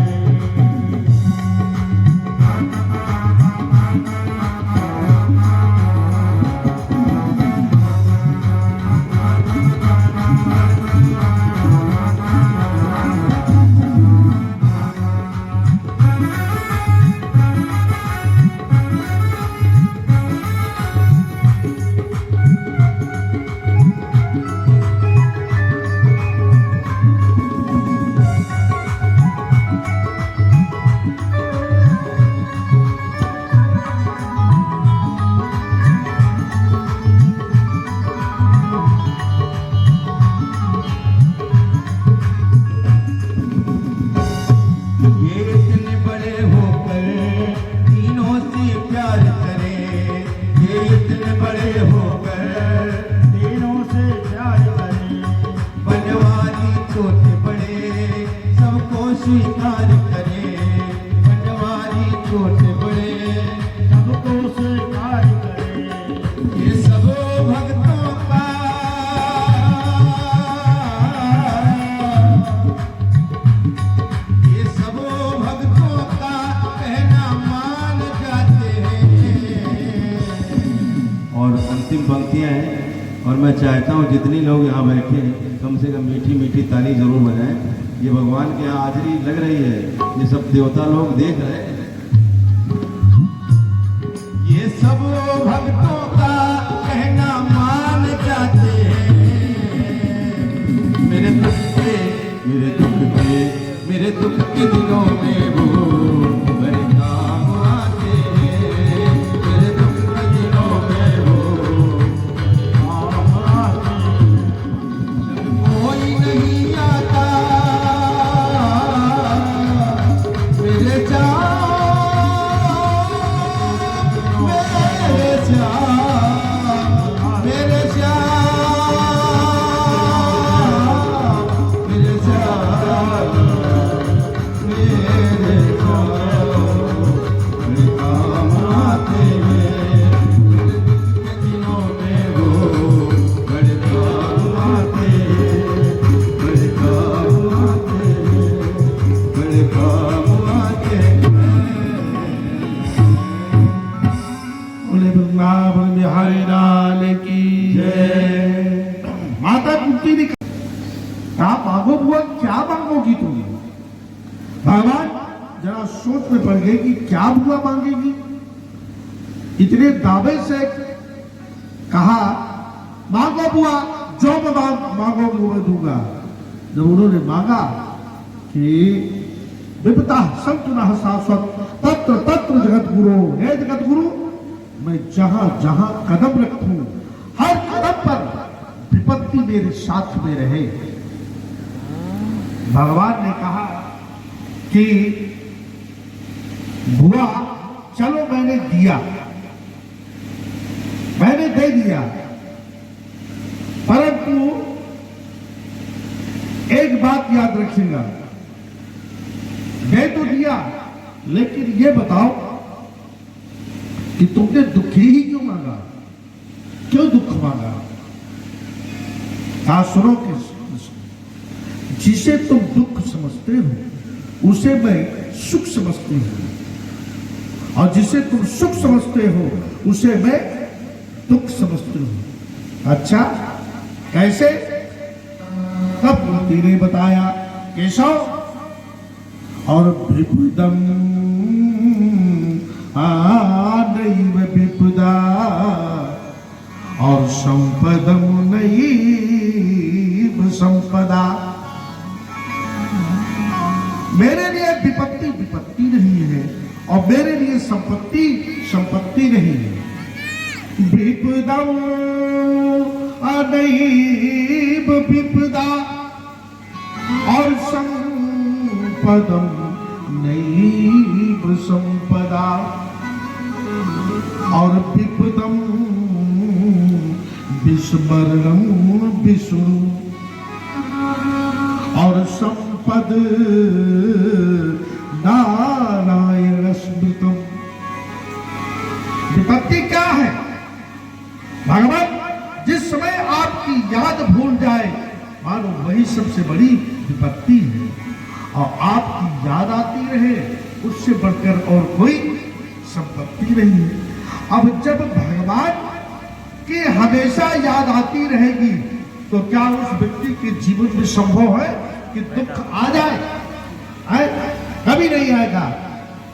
ये इतने बड़े होकर तीनों से प्यार करें, ये इतने बड़े होकर तीनों से प्यार करे, बनवारी छोटे बड़े सबको स्वीकार करें। बनवारी छोटे बड़े सबको स्वीकार करे, ये सब भक्तों का, ये सब भक्तों का कहना मान जाते हैं। और अंतिम पंक्तियां हैं, और मैं चाहता हूँ जितनी लोग यहाँ बैठे हैं कम से कम मीठी मीठी ताली जरूर बजाएं। ये भगवान की यहाँ हाजिरी लग रही है, ये सब देवता लोग देख रहे हैं। ये सब भक्तों का कहना मान जाते हैं। मेरे दुख के, मेरे दुख के, मेरे दुख के दिनों में वो मेरे काम आते हैं। मेरे दुख के दिनों में वो काम आते हैं। कोई नहीं आता मेरे जान, मेरे जान, मेरे जान, मेरे जान, मेरे जान, मेरे काम आते हैं। मेरे दुख के दिनों में वो बड़े काम आते हैं, बड़े काम आते हैं, बड़े काम आते हैं। बोले वृंदावन बिहारी लाल की जय। माता कुंती ने कहा, आप मांगो बुआ, क्या मांगोगी तुम? भगवान जरा सोच में पड़ गए कि क्या बुआ मांगेगी। इतने दावे से कहा, मांगो बुआ, जो मैं मांगोगी वो मैं दूंगा। जब उन्होंने मांगा कि विपता संत न शाश्वत तत्र तत्र जगत गुरु, हे जगत गुरु, मैं जहां जहां कदम रखूं हर कदम पर विपत्ति मेरे साथ में रहे। भगवान ने कहा कि बुआ चलो, मैंने दिया, मैंने दे दिया, परंतु एक बात याद रखिएगा, दे तो दिया, लेकिन ये बताओ कि तुमने दुखी ही क्यों मांगा, क्यों दुख मांगा? कहा सुनो कि जिसे तुम दुख समझते हो उसे मैं सुख समझती हूं, और जिसे तुम सुख समझते हो उसे मैं दुख समझती हूं। अच्छा, कैसे? तब कुंती ने बताया, केशव और भृगुदम नैव विपदा और संपदम नैव संपदा। मेरे लिए विपत्ति विपत्ति नहीं है और मेरे लिए संपत्ति संपत्ति नहीं है। विपदम नैव विपदा और संपदम नैव संपदा और विपदम विस्मरणम विष्णु और संपद नारायण स्मृतम। विपत्ति क्या है? भगवान जिस समय आपकी याद भूल जाए मानो वही सबसे बड़ी विपत्ति है, और आपकी याद आती रहे उससे बढ़कर और कोई संपत्ति नहीं है। अब जब भगवान की हमेशा याद आती रहेगी तो क्या उस व्यक्ति के जीवन में संभव है कि दुख आ जाए? कभी नहीं आएगा।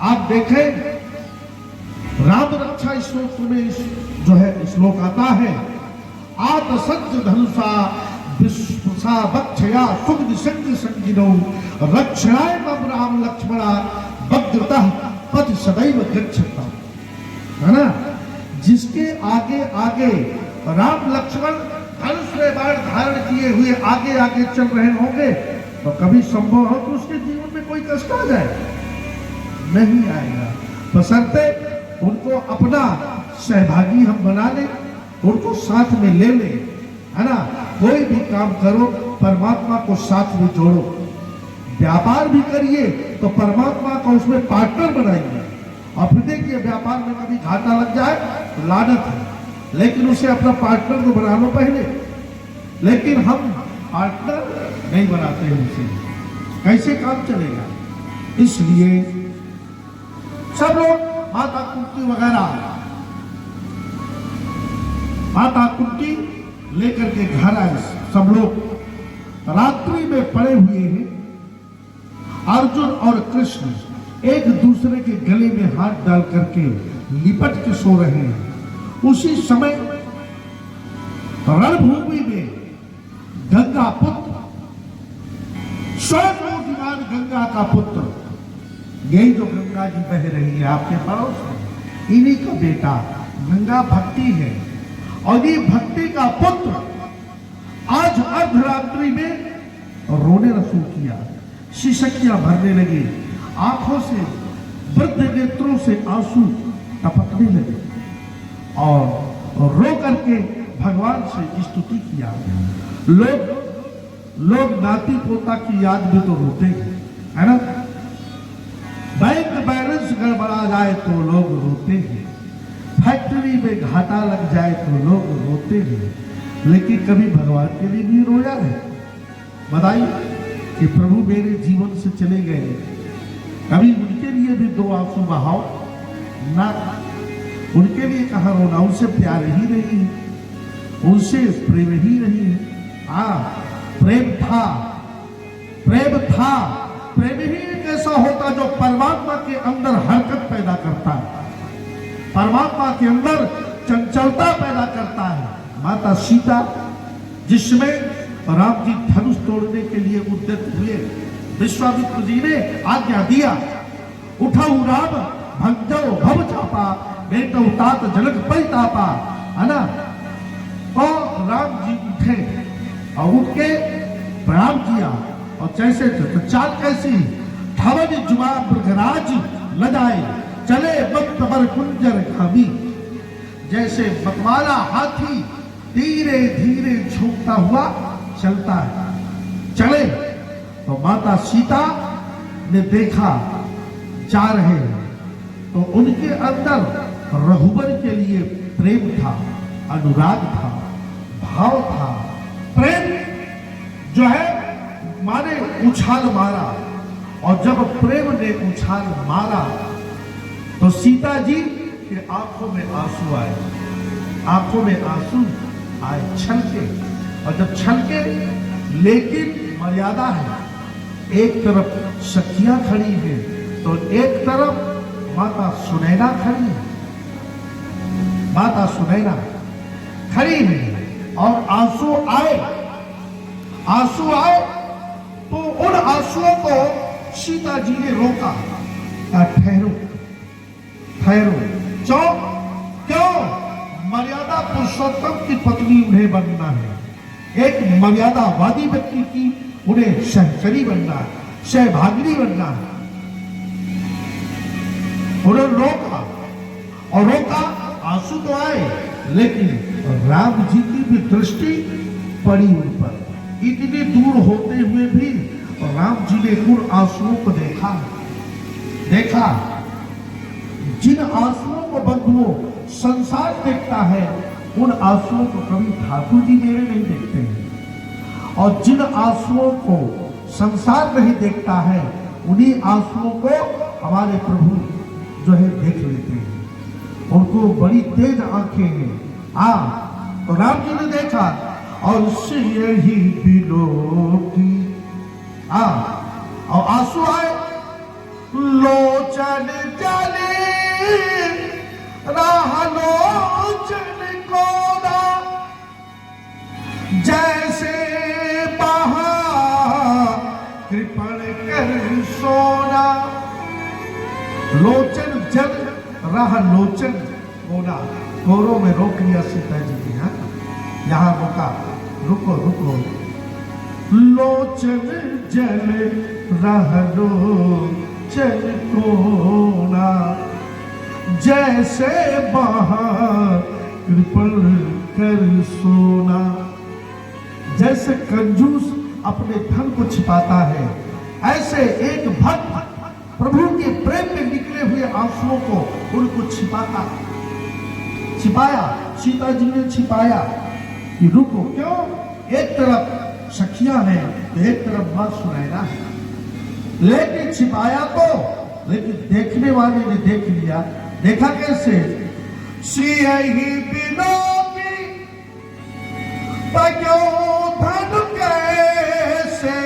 आप देखें राम रक्षा श्लोक में जो है श्लोक आता है, आतसज्ज धनुषा विश्वसा बक्षया सुग्ध संग संगिनो रक्षणाय मम राम लक्ष्मणा भद्रतः पथ सदैव गच्छता। है ना? जिसके आगे आगे राम लक्ष्मण धनुष में बाण धारण किए हुए आगे आगे चल रहे होंगे तो कभी संभव हो कि उसके जीवन में कोई कष्ट आ जाए? नहीं आएगा। बशर्ते उनको अपना सहभागी हम बना लें, उनको साथ में ले लें। है ना? कोई भी काम करो परमात्मा को साथ में जोड़ो। व्यापार भी करिए तो परमात्मा को उसमें पार्टनर बनाइए। और फिर देखिए व्यापार में कभी घाटा लग जाए तो लानत है, लेकिन उसे अपना पार्टनर तो बना लो पहले। लेकिन हम पार्टनर नहीं बनाते हैं उसे, कैसे काम चलेगा? इसलिए सब लोग माता कुंती वगैरह माता कुंती लेकर के घर आए। सब लोग रात्रि में पड़े हुए हैं। अर्जुन और कृष्ण एक दूसरे के गले में हाथ डाल करके लिपट के सो रहे हैं। उसी समय रणभूमि में गंगा पुत्र स्वयं गंगा का पुत्र, यही जो गंगा जी बह रही है आपके पड़ोस में, इन्हीं का बेटा गंगा भक्ति है। और ये भक्ति का पुत्र आज अर्धरात्रि में रोने रसूल किया, शीशकियां भरने लगे, आंखों से वृद्ध नेत्रों से आंसू टपकने लगे और रो करके भगवान से स्तुति किया। लोग नाती पोता की याद में तो रोते हैं, है ना? बैंक बैलेंस गड़बड़ा जाए तो लोग रोते हैं, फैक्ट्री में घाटा लग जाए तो लोग रोते हैं, लेकिन कभी भगवान के लिए भी रोया है? बताइए कि प्रभु मेरे जीवन से चले गए, कभी उनके लिए भी दो आंसू बहाओ ना? उनके लिए कहाँ रोना? उनसे प्यार ही नहीं, उनसे प्रेम ही नहीं। प्रेम था, प्रेम ही एक ऐसा होता जो परमात्मा के अंदर हरकत पैदा करता है, परमात्मा के अंदर चंचलता पैदा करता है। माता सीता जिसमें राम जी धनुष तोड़ने के लिए उद्यत हुए, विश्वामित्र जी ने आज्ञा दिया, उठाऊ राम भंजो भव चापा बेटो तात जनक परितापा। है ना? तो राम जी उठे और उठ के प्रणाम किया और जैसे तो चाल कैसी, धवन जुमा मृगराज लदाए चले बख्तबर कुंजर खाबी। जैसे मतवाला हाथी धीरे धीरे झुकता हुआ चलता है, चले। तो माता सीता ने देखा जा रहे हैं तो उनके अंदर रघुबर के लिए प्रेम था, अनुराग था, भाव था। प्रेम जो है माने उछाल मारा, और जब प्रेम ने उछाल मारा तो सीता जी के आंखों में आंसू आए, आंखों में आंसू आए छलके। और जब छलके, लेकिन मर्यादा है, एक तरफ सखियां खड़ी है तो एक तरफ माता सुनैना खड़ी है, माता सुनैना खड़ी है और आंसू आए तो उन आंसुओं को सीता जी ने रोका, कहा ठहरो ठहरो, क्यों मर्यादा पुरुषोत्तम की पत्नी उन्हें बनना है, एक मर्यादावादी व्यक्ति की उन्हें सहचरी बनना है, सहभागिनी बनना है। उन्हें रोका आंसू तो आए, लेकिन राम जी की भी दृष्टि पड़ी उन पर। इतने दूर होते हुए भी राम जी ने उन आंसुओं को देखा। जिन आंसुओं को बंधुओं संसार देखता है, उन आंसुओं को कभी ठाकुर जी मेरे नहीं देखते हैं, और जिन आंसुओं को संसार नहीं देखता है, उन्हीं आंसुओं को हमारे प्रभु जो है देख लेते हैं। उनको बड़ी तेज आंखें हैं। तो राम जी ने देखा और उससे यही बिलो की और आंसू आए, लोचन जले राह लोचन कोरा, जैसे बहा कृपण कर सोना। लोचन जल राह लोचन कोरा, कोरों में रोक लिया सीता जी ने। यहाँ रोका, रुको लोचन जल राह लोचन कोना, जैसे बहा कृपण कर सोना। जैसे कंजूस अपने धन को छिपाता है, ऐसे एक भक्त प्रभु के प्रेम में निकले हुए आंसुओं को उनको छिपाया, सीता जी ने छिपाया कि रुको, क्यों? एक तरफ सखियां हैं तो एक तरफ मां सुनैना है, लेकिन छिपाया तो, लेकिन देखने वाले ने देख लिया। देखा कैसे? सियहि बिनोती पग्यो धन कैसे,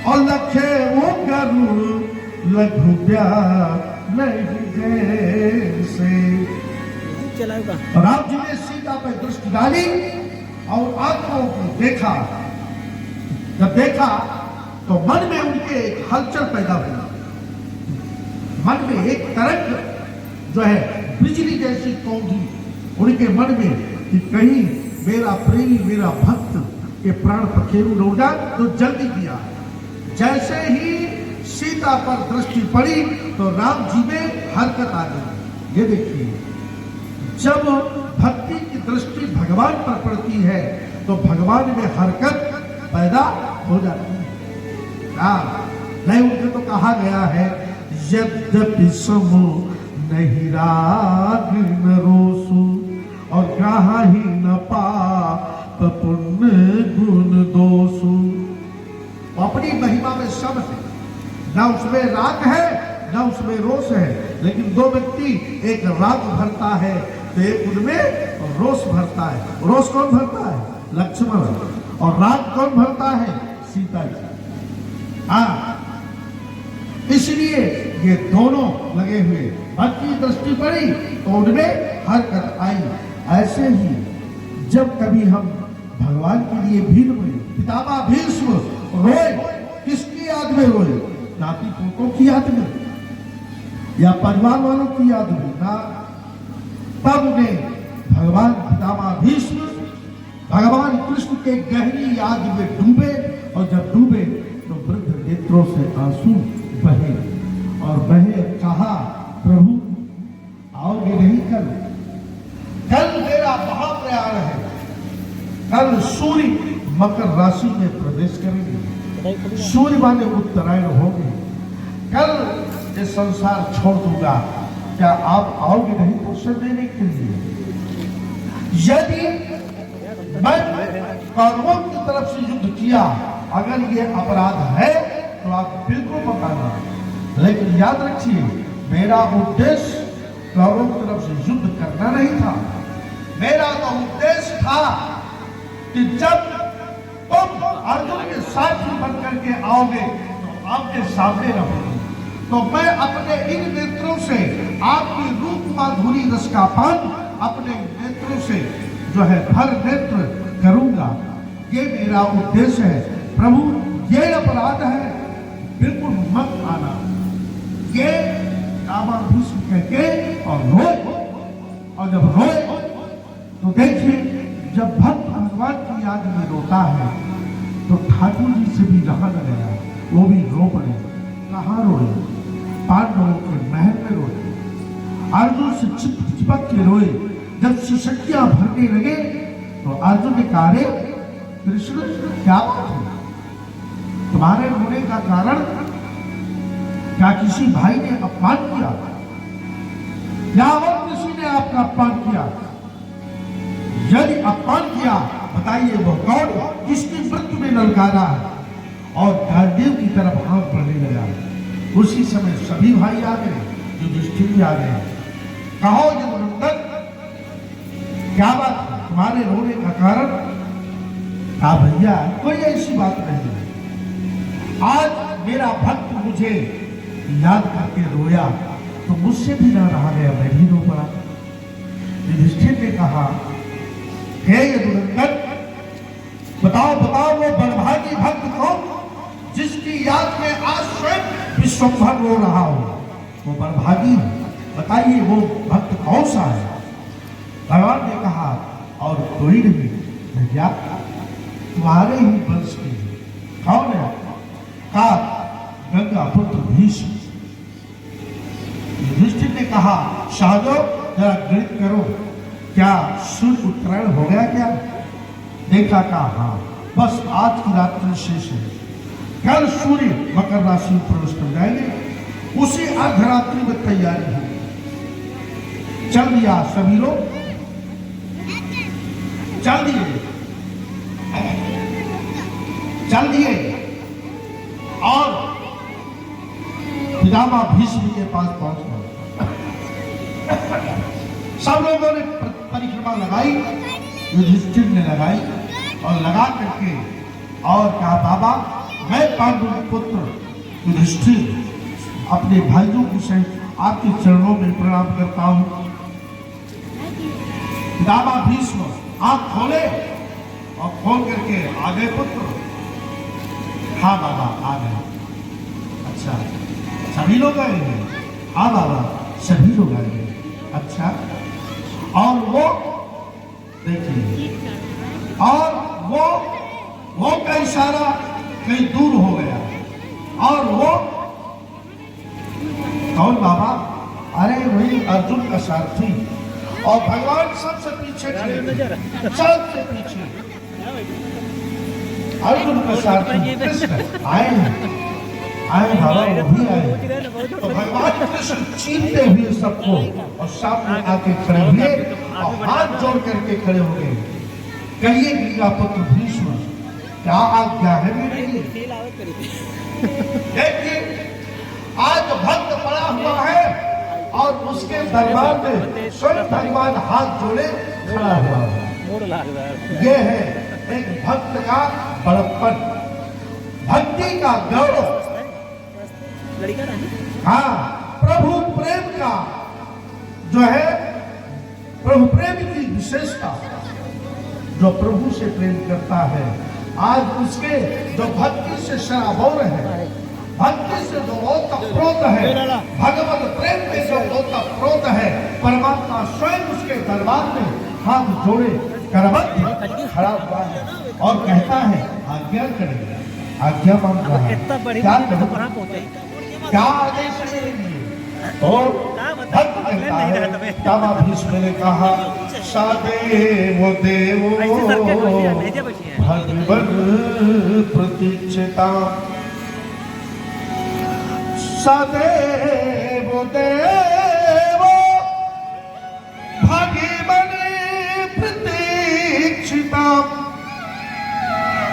और लखे वो गरुड़ लघु नहीं जैसे। राम जी ने सीता पर दृष्टि डाली और आंखों को देखा। जब देखा तो मन में उनके एक हलचल पैदा हुई, मन में एक तरंग जो है बिजली जैसी कौंधी उनके मन में कि कहीं मेरा प्रेमी, मेरा भक्त के प्राण पखेरु न उड़ जाए। तो जल्दी किया, जैसे ही सीता पर दृष्टि पड़ी तो राम जी में हरकत आ गई। ये देखिए, जब भक्ति की दृष्टि भगवान पर पड़ती है तो भगवान में हरकत पैदा हो जाती है। नहीं, उनके तो कहा गया है, यद्यपि समो नहीं राग न रोसु, और कहा ही न पाप पुण्य गुण दोषु। अपनी महिमा में सब है, ना उसमें राग है ना उसमें रोष है, लेकिन दो व्यक्ति एक राग भरता है तो एक उनमें रोष भरता है। रोष कौन भरता है? लक्ष्मण। और राग कौन भरता है? सीता जी। इसलिए ये दोनों लगे हुए, भक्ति दृष्टि पड़ी तो उनमें हरकत आई। ऐसे ही जब कभी हम भगवान के लिए भीड़ में, पितामह भीष्म रोए, किसकी याद में रोए? नाती पोतों की याद में या परिवार वालों की याद में ना। तब उन्हें भगवान पितामह भीष्म भगवान कृष्ण के गहरी याद में डूबे, और जब डूबे तो वृद्ध नेत्रों से आंसू बहे और कहा, प्रभु आओगे नहीं? कल मेरा महाप्रयाण है, कल सूर्य मकर राशि में प्रवेश करेंगे, सूर्य माने उत्तरायण होंगे, कल ये संसार छोड़ दूंगा, क्या आप आओगे नहीं पोषण देने के लिए? यदि मैं कौरवों की तरफ से युद्ध किया, अगर ये अपराध है तो आप बिल्कुल बताना, लेकिन याद रखिए, मेरा उद्देश्य कौरवों की तरफ से युद्ध करना नहीं था। मेरा तो उद्देश्य था कि जब तुम अर्जुन के साथी बनकर के आओगे तो आपके सामने रहोगे, तो मैं अपने इन नेत्रों से आपकी रूप माधुरी रस का पान अपने नेत्रों से जो है भर नेत्र करूंगा। ये मेरा उद्देश्य है। प्रभु ये अपराध है, बिल्कुल मत आना। ये कामाधीश कह के और रोए, और जब रोए तो देखिए जब भक्त भगवान की याद में रोता है तो ठाकुर जी से भी रहा न गया, वो भी रो पड़े। कहाँ रोए? पांडवों के महल में रोए, अर्जुन से चिपक के रोए। जब शिशक्तियां भरने लगे तो अर्जुन ने कहा, रे कृष्ण क्या बात है, तुम्हारे रोने का कारण क्या किसी भाई ने अपमान किया या और किसी ने आपका अपमान किया? यदि अपमान किया बताइए वो कौन, किसकी मृत्यु में ललकारा? और गांडीव की तरफ हाथ बढ़ने लगा। उसी समय सभी भाई आ गए, युधिष्ठिर भी आ गए। कहो यदुनंदन क्या बात है, तुम्हारे रोने का कारण? कहा भैया कोई ऐसी बात नहीं, आज मेरा भक्त मुझे याद करके रोया तो मुझसे भी ना रहा गया, मैं भी रो पड़ा। युधिष्ठिर ने कहा, हे यदुनंदन बताओ बताओ वो बड़भागी भक्त कौन जिसकी याद में आज स्वयं विश्वंभर रो रहा हो? वो बड़भागी बताइए वो भक्त कौन सा है? भगवान ने कहा, और कोई नहीं भैया, तुम्हारे ही वंश के। कौन है? कहा गंगा पुत्र भीष्म। युधिष्ठिर ने कहा, शाहजो जरा गणित करो, क्या सूर्य उत्तरायण हो गया क्या? देखा कहा हाँ, बस आज की रात्रि शेष है, कल सूर्य मकर राशि में प्रवेश कर जाएंगे, उसी अर्धरात्रि में तैयारी है। चल दिया सभी लोग, चल दिए और पितामह भीष्म के पास पहुंच गए। सब लोगों ने परिक्रमा लगाई, युधिष्ठिर ने लगाई और लगा करके और कहा, बाबा मैं पांडु पुत्र युधिष्ठिर अपने भाइयों के सहित आपके चरणों में प्रणाम करता हूं। पितामह भीष्म आंख खोले और खोल करके आ गए पुत्र। हाँ बाबा आ गए। अच्छा सभी लोग आए हैं? हाँ बाबा सभी लोग आए हैं। अच्छा और वो देखिए, और वो का इशारा कहीं दूर हो गया। और वो कौन बाबा? अरे वही अर्जुन का सारथी। और भगवान सबसे पीछे थे, सबसे पीछे अर्जुन का सारथी कृष्ण आए बाबा, वो भी आए। तो भगवान कृष्ण चीरते हुए सबको और सामने आके खड़े हुए और हाथ जोड़ करके खड़े हो गए। कहिए गंगा पुत्र भीष्म क्या आज्ञा है मेरे लिए? देखिए आज भक्त पड़ा हुआ है और उसके दरबार में स्वयं भगवान हाथ जोड़े खड़ा हुआ है। यह है एक भक्त का बड़प्पन, भक्ति का गौरव। हाँ प्रभु प्रेम का जो है, प्रभु प्रेम की विशेषता, जो प्रभु से प्रेम करता है आज उसके जो भक्ति से शराबोर है, भक्ति से जो ओतप्रोत है, भगवत प्रेम में जो ओतप्रोत है, परमात्मा स्वयं उसके दरबार में हाथ जोड़े करबद्ध खड़ा हुआ है और कहता है आज्ञा करेगा, आज्ञा मांग रहा है। क्या करूं? क्या आदेश करेंगे? तो भक्त कहता है, पितामह भीष्म ने कहा, सदैव देवो भगवन् प्रतीक्षिता, सदैव देवो भगवन् प्रतीक्षिता,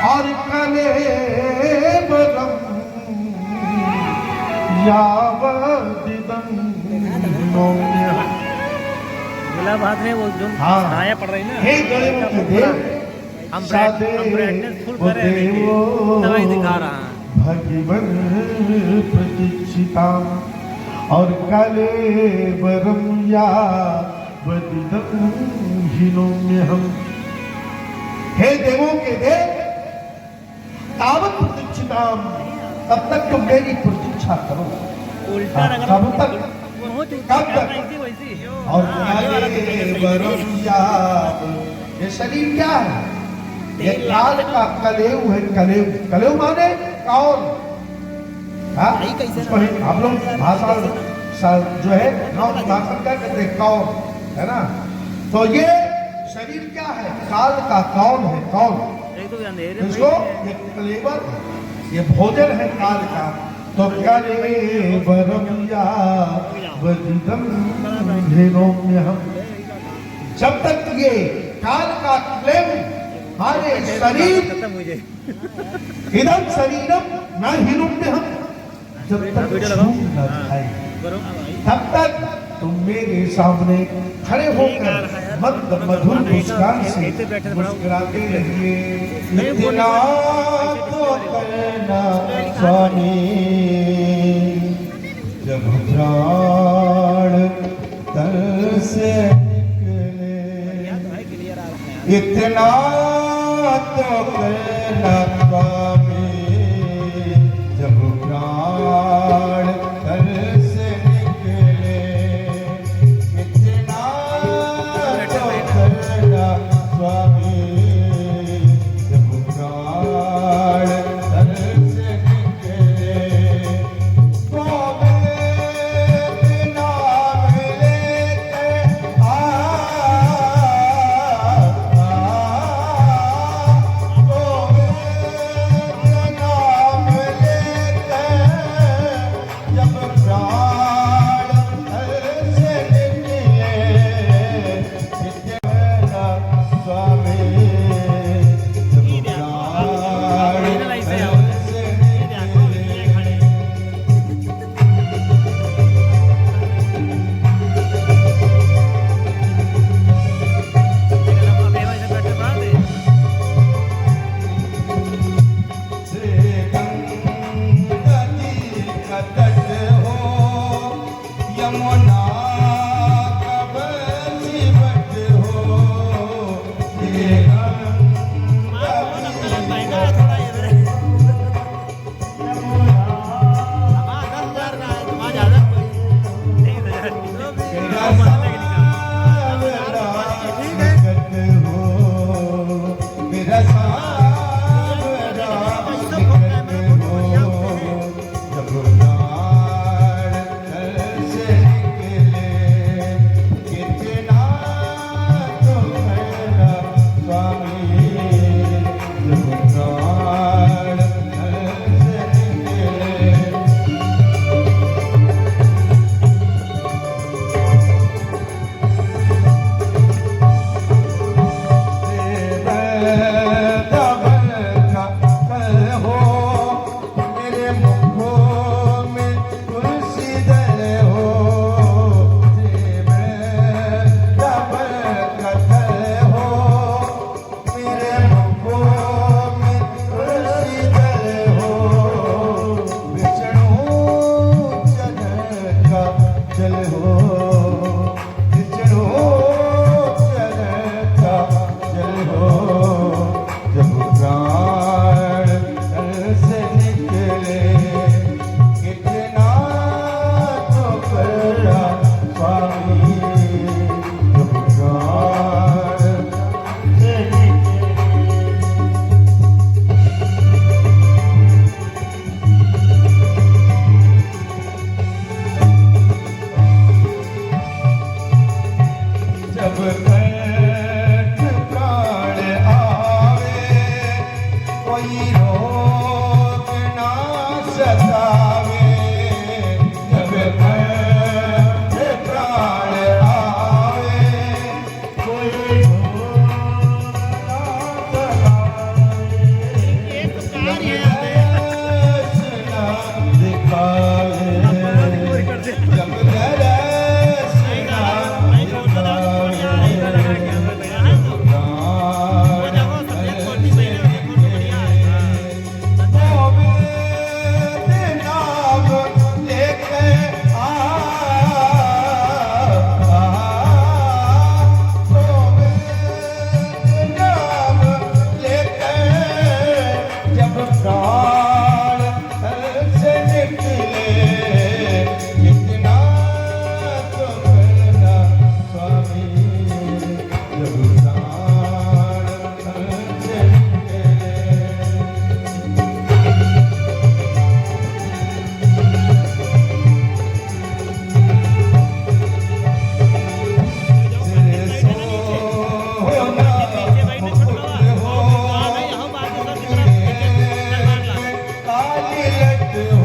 और कलेवरम् यावदिदं नौम्यः। बात है वो जो छाया पड़ रही ना, हे गणेश के देव, हम ब्राइटनेस फुल कर रहे हैं, तभी दिखा रहा है। भगवन् प्रतीक्षिता और कलेवरम यावदिदं हिनोम्यहम्। हे देवों के देव, तावत प्रतीक्षिताम, तब तक तुम मेरी प्रतीक्षा करो। उल्टा रंग कब तक? वो कब तक? वैसी और कलेवरम याव, ये शरीर क्या है? ये काल का कलेव है। कलेव, कलेव माने कौन? हाँ, उसको हम लोग भाषा जो है भाषा क्या कहते हैं? कौन, है ना? तो ये शरीर क्या है? काल का कौन है? कौन? एक तो अंधेरे में इसको ये कलेवर, ये भोजन है काल का। तो कलेवरम यावदिदं हिनोम्यहम्। जब तक ये काल का क्लेम हमारे शरीर मुझे इदं शरीरम न हिनोम्यहम्, जब तक छूट न जाए तब तक तुम मेरे सामने खड़े होकर मंद मधुर मुस्कान से मुस्कुराते रहिए। इतना तो करना स्वामी, जब प्राण तन से निकले। इतना तो करना स्वामी, जब प्राण तन से निकले। इतना तो करना स्वामी, जब प्राण तन से निकले। तो बिना मिले तो पीछे भाई ने छोड़ दो आ गई हम बाकी सब की तरफ दरबार ला काली लट हो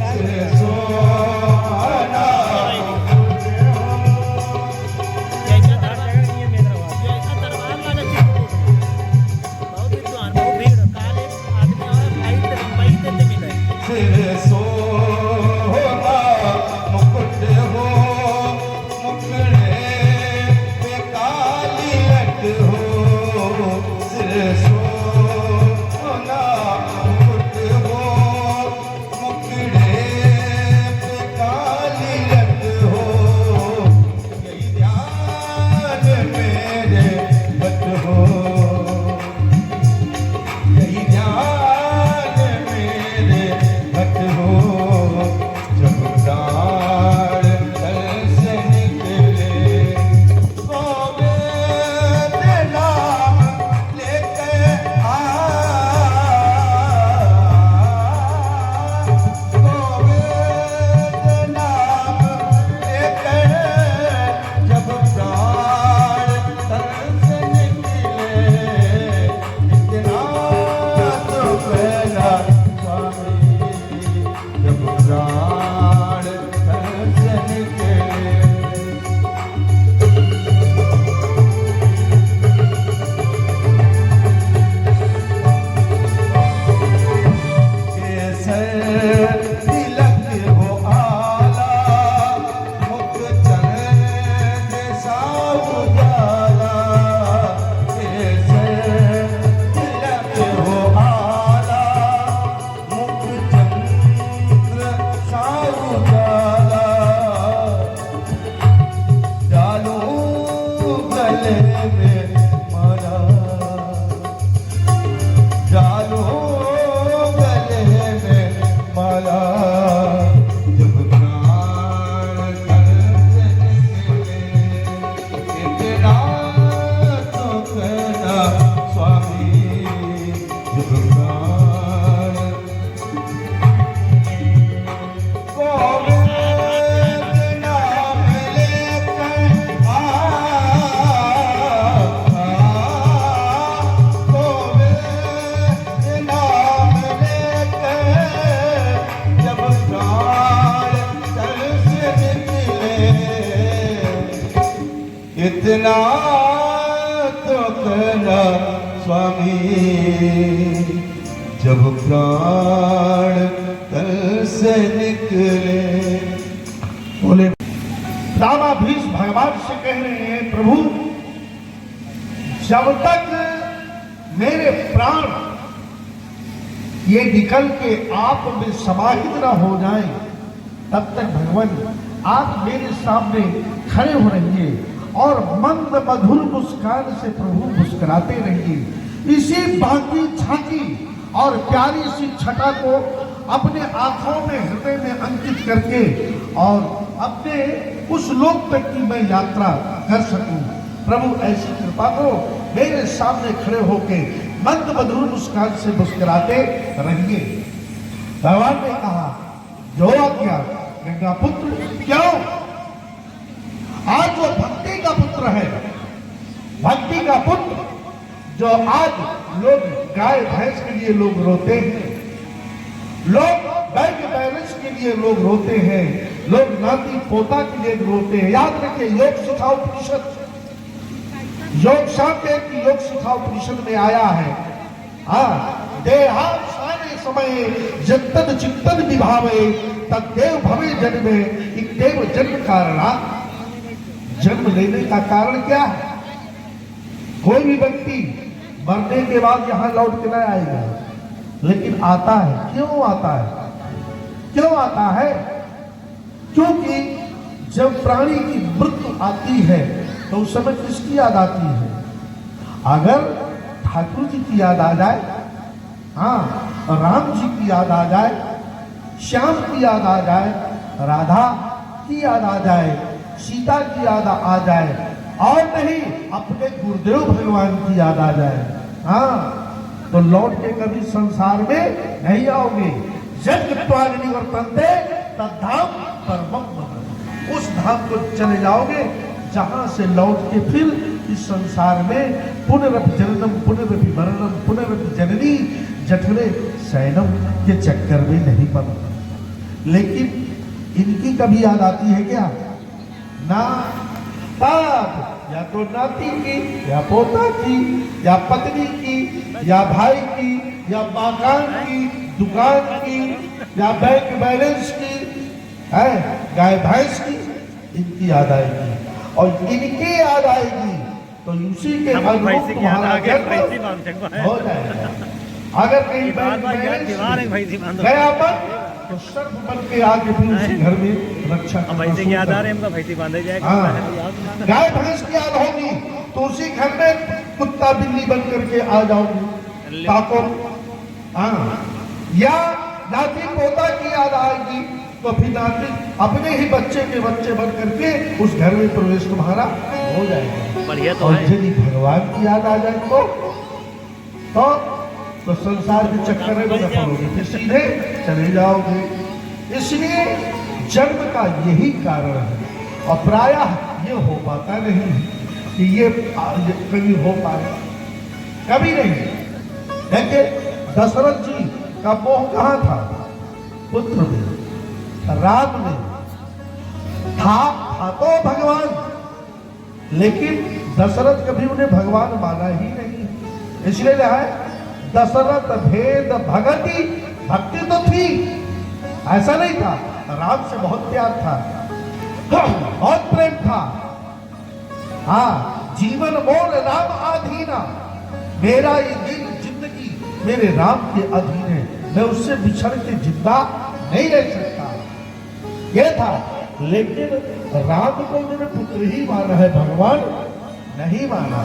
सिर सोना जैसा दरबार ये मेरा बात जैसा दरबार लाना चाहिए बहुत विद्वान बहुत भीड़ काले आदमी और भाई देते मिले सिर सोना मुकुट हो मुखड़े पे काली लट हो सिर सोना मुकुट हो मुखड़े पे काली लट हो यही ध्यान मेरे बट हो यही ध्यान मेरे बट हो जब प्राण तन से निकले गोविंद नाम लेकर गोविंद नाम लेकर जब प्राण तन से निकले इतना तो कहना स्वामी जब प्राण तन से निकले केसर तिलक हो आला मुख चरण सा उजाला केसर तिलक हो आला मुख चंद्र सा उजाला डालो गले में माला डालो गले में माला जब प्राण तन से निकले इतना तो कहना स्वामी जब प्राण गोविंद नाम लेकर गोविंद नाम लेकर जब प्राण तन से निकले इतना तो कहना स्वामी जब प्राण तन से निकले बोले रामा भीष्म भगवान से कह रहे हैं प्रभु जब तक मेरे प्राण ये निकल के आप में समाहित न हो जाए तब तक भगवान आप मेरे सामने खड़े हो रहिए और मंद मधुर मुस्कान से प्रभु मुस्कुराते रहिए इसी बाकी झांकी और प्यारी सी छटा को अपने आंखों में हृदय में अंकित करके और अपने उस लोक तक की मैं यात्रा कर सकूं प्रभु ऐसी कृपा करो मेरे सामने खड़े होके मंद मधुर मुस्कान से मुस्कुराते रहिए भगवान ने कहा जो आज्ञा गंगा पुत्र क्यों आज वो भक्ति का पुत्र है भक्ति का पुत्र जो आज लोग गाय भैंस के लिए लोग रोते हैं लोग बैंक बैलेंस के लिए लोग रोते हैं लोग नाती पोता के लिए रोते हैं याद रखिए योग शिखा उपनिषद योग शास्त्र की योग शिखा उपनिषद में आया है हाँ देहावसाने समय जतन चिंतन विभावे तदेव भवे जन्मे इक्देव जन्म कारणा जन्म लेने का कारण क्या है कोई भी व्यक्ति मरने के बाद यहाँ लौट के नहीं आएगा लेकिन आता है क्यों आता है क्योंकि जब प्राणी की मृत्यु आती है तो उस समय किसकी याद आती है अगर ठाकुर जी की याद आ जाए हाँ राम जी की याद आ जाए श्याम की याद आ जाए राधा की याद आ जाए सीता की याद आ जाए और नहीं अपने गुरुदेव भगवान की याद आ जाए हाँ तो लौट के कभी संसार में नहीं आओगे जब निवर्तनते तद्धाम परमम उस धाम को चले जाओगे जहां से लौट के फिर इस संसार में पुनरपि जननम पुनरपि मरणम पुनरपि जननी जठरे शयनम के चक्कर में नहीं पड़ता। लेकिन इनकी कभी याद आती है क्या? ना। तब या तो नाती की या पोता की या पत्नी की या भाई की या मकान की दुकान की या बैंक बैलेंस की है गाय भैंस की, इनकी याद आएगी। और इनकी याद आएगी तो उसी के अनुरूप तुम्हारा जन्म हो जाएगा। अगर कहीं बैंक बैलेंस गया पर तो सर्व बन के आके फिर उसी घर में रक्षा भैंसी की याद आ रही है, भैंसी बांधे जाएगा। गाय भैंस की याद होगी तो उसी घर में कुत्ता बिल्ली बन करके आ जाओगी ताको। हाँ, या नाती पोता की याद आएगी तो फिर नाती अपने ही बच्चे के बच्चे बन करके उस घर में प्रवेश तुम्हारा हो जाएगा। बढ़िया तो और है। यदि भगवान की याद आ जाए तो संसार के चक्कर में न पड़ोगे, फिर सीधे चले जाओगे। इसलिए जन्म का यही कारण है। और प्रायः ये हो पाता नहीं कि ये कभी हो पाए, कभी नहीं। देखिए दशरथ जी का मोह कहाँ था? पुत्र में, राम में था तो भगवान, लेकिन दशरथ कभी उन्हें भगवान माना ही नहीं। इसलिए है दशरथ भेद भगति, भक्ति तो थी, ऐसा नहीं था। राम से बहुत प्यार था, बहुत प्रेम था। हाँ, जीवन मोर राम आधीना, मेरा ये दिन जिंदगी मेरे राम के अधीन है, मैं उससे बिछड़ के जिंदा नहीं रह सकता, ये था। लेकिन राम को उन्होंने पुत्र ही माना है, भगवान नहीं माना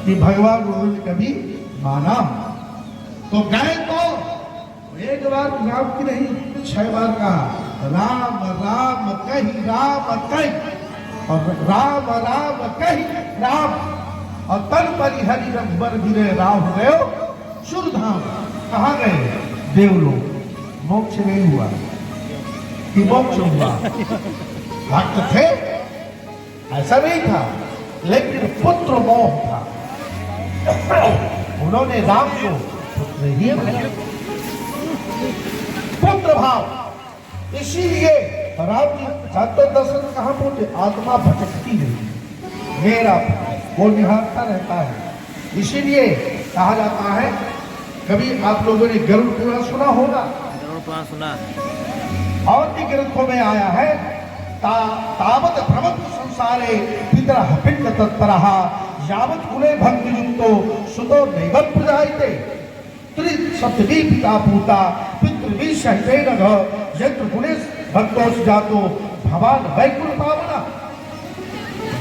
कि भगवान उन्होंने कभी माना। तो गए तो एक बार राम की नहीं 6 बार कहा, राम राम कही राम कही, और राम राम कही राम, और तन परि हरि रघुबर गिरे राम गयो सुरधाम। कहाँ गए? देवलोक। मोक्ष नहीं हुआ कि मोक्ष हुआ? भक्त थे, ऐसा नहीं था, लेकिन पुत्र मोह था। उन्होंने राम को पुत्र ही पुत्र भाव। इसीलिए राम जी तो दशरथ कहाँ पहुंचे? आत्मा भटकती नहीं, मेरा वो निहारता रहता है। इसीलिए कहा जाता है, कभी आप लोगों ने गरुड़ पुराण सुना होगा? गरुड़ पुराण सुना। और भी ग्रंथों में आया है, तावत भ्रमत संसारे पितरः पिंड तत्परः यावत् कुले भक्ति युक्तो सुतो नैव प्रजायते त्रिसप्तमी पिता पूता पितृभि सहितेन यत्र कुले भक्तोस जातो भवान वैकुंठ पावना।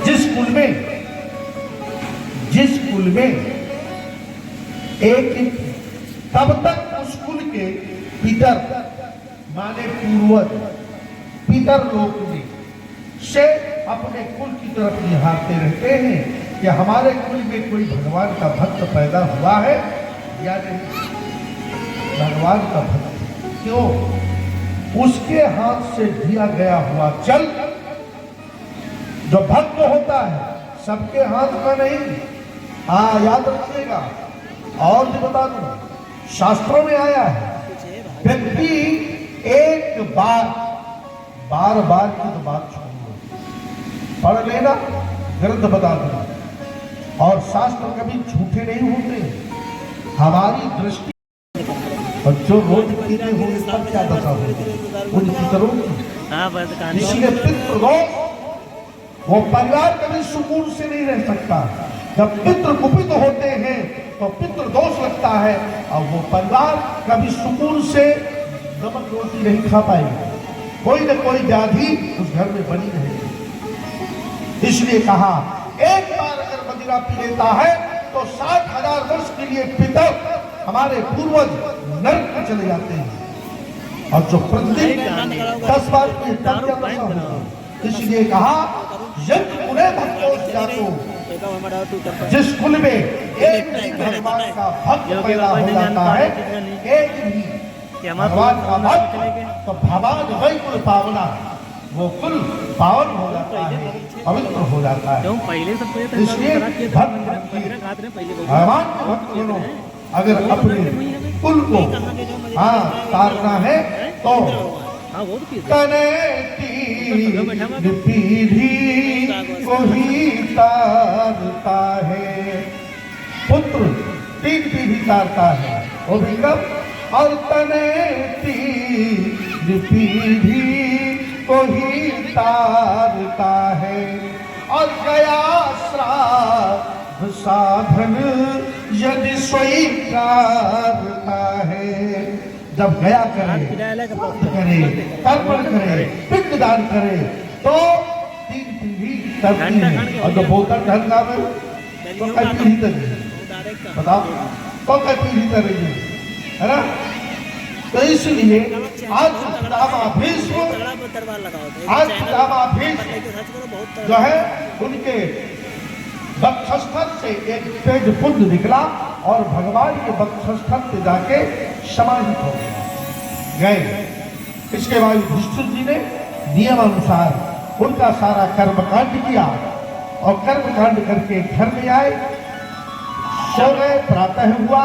जिस कुल में एक तब तक उस कुल के पितर माने पूर्वज पितर लोक में से अपने कुल की तरफ निहारते रहते हैं कि हमारे कुल में कोई भगवान का भक्त पैदा हुआ है या नहीं। भगवान का भक्त क्यों? उसके हाथ से दिया गया हुआ जल, जो भक्त होता है सबके हाथ का नहीं। हाँ, याद रखिएगा। और भी बता दूं, शास्त्रों में आया है, व्यक्ति एक बार की तो बात छोड़ो, पढ़ लेना, ग्रंथ बता देना। और शास्त्र कभी झूठे नहीं होते। हमारी दृष्टि और जो रोज पीते होंगे तब क्या दशा होगी उन पितरों की। इसलिए पितृदोष, वो परिवार कभी सुकून से नहीं रह सकता। जब पितृ कुपित होते हैं तो पितृदोष लगता है, और वो परिवार कभी सुकून से नमक रोटी नहीं खा पाएगा। कोई न कोई व्याधि उस घर में बनी रहेगी। इसलिए कहा, एक बार अगर मदिरा पी लेता है तो 60,000 वर्ष के लिए पितर हमारे पूर्वज नरक में चले जाते हैं। और जो प्रतिदिन 10 बार पिए तब क्या दशा होगी। इसलिए कहा, यज्ञ उन्हें भक्तों जातो, जिस कुल में एक भी भगवान का भक्त पैदा हो जाता है, एक भी भगवान का भक्त, तो भगवान वैकुंठ पावना, वो कुल पावन हो जाता है, पवित्र हो जाता है। क्यों पहले सब पे इसलिए भक्त भगवान के भक्त जनों अगर अपने कुल को तारना है तो हाँ वो तो तने तीन पीढ़ी को ही तारता है, पुत्र 3 पीढ़ी तारता है वो भी कब, और तने तीन पीढ़ी को ही तारता है, और गया श्राद्ध साधन यदि स्वीकारता है। जब गया करे, तर्पण करे, पिंडदान करे तो 3 पीढ़ी तरती है। और जब बोतल ढंगा में तो कई पीढ़ी तक बताओ तो कई पीढ़ी तरेगी, है ना। तो इसलिए आज दामा भीष्म जो है उनके वक्षस्थल से एक तेज पुंज निकला और भगवान के वक्षस्थल से जाके समाहित हो गए। इसके बाद युधिष्ठिर जी ने नियमानुसार उनका सारा कर्मकांड किया और कर्मकांड करके घर में आए, सो गए। प्रातः हुआ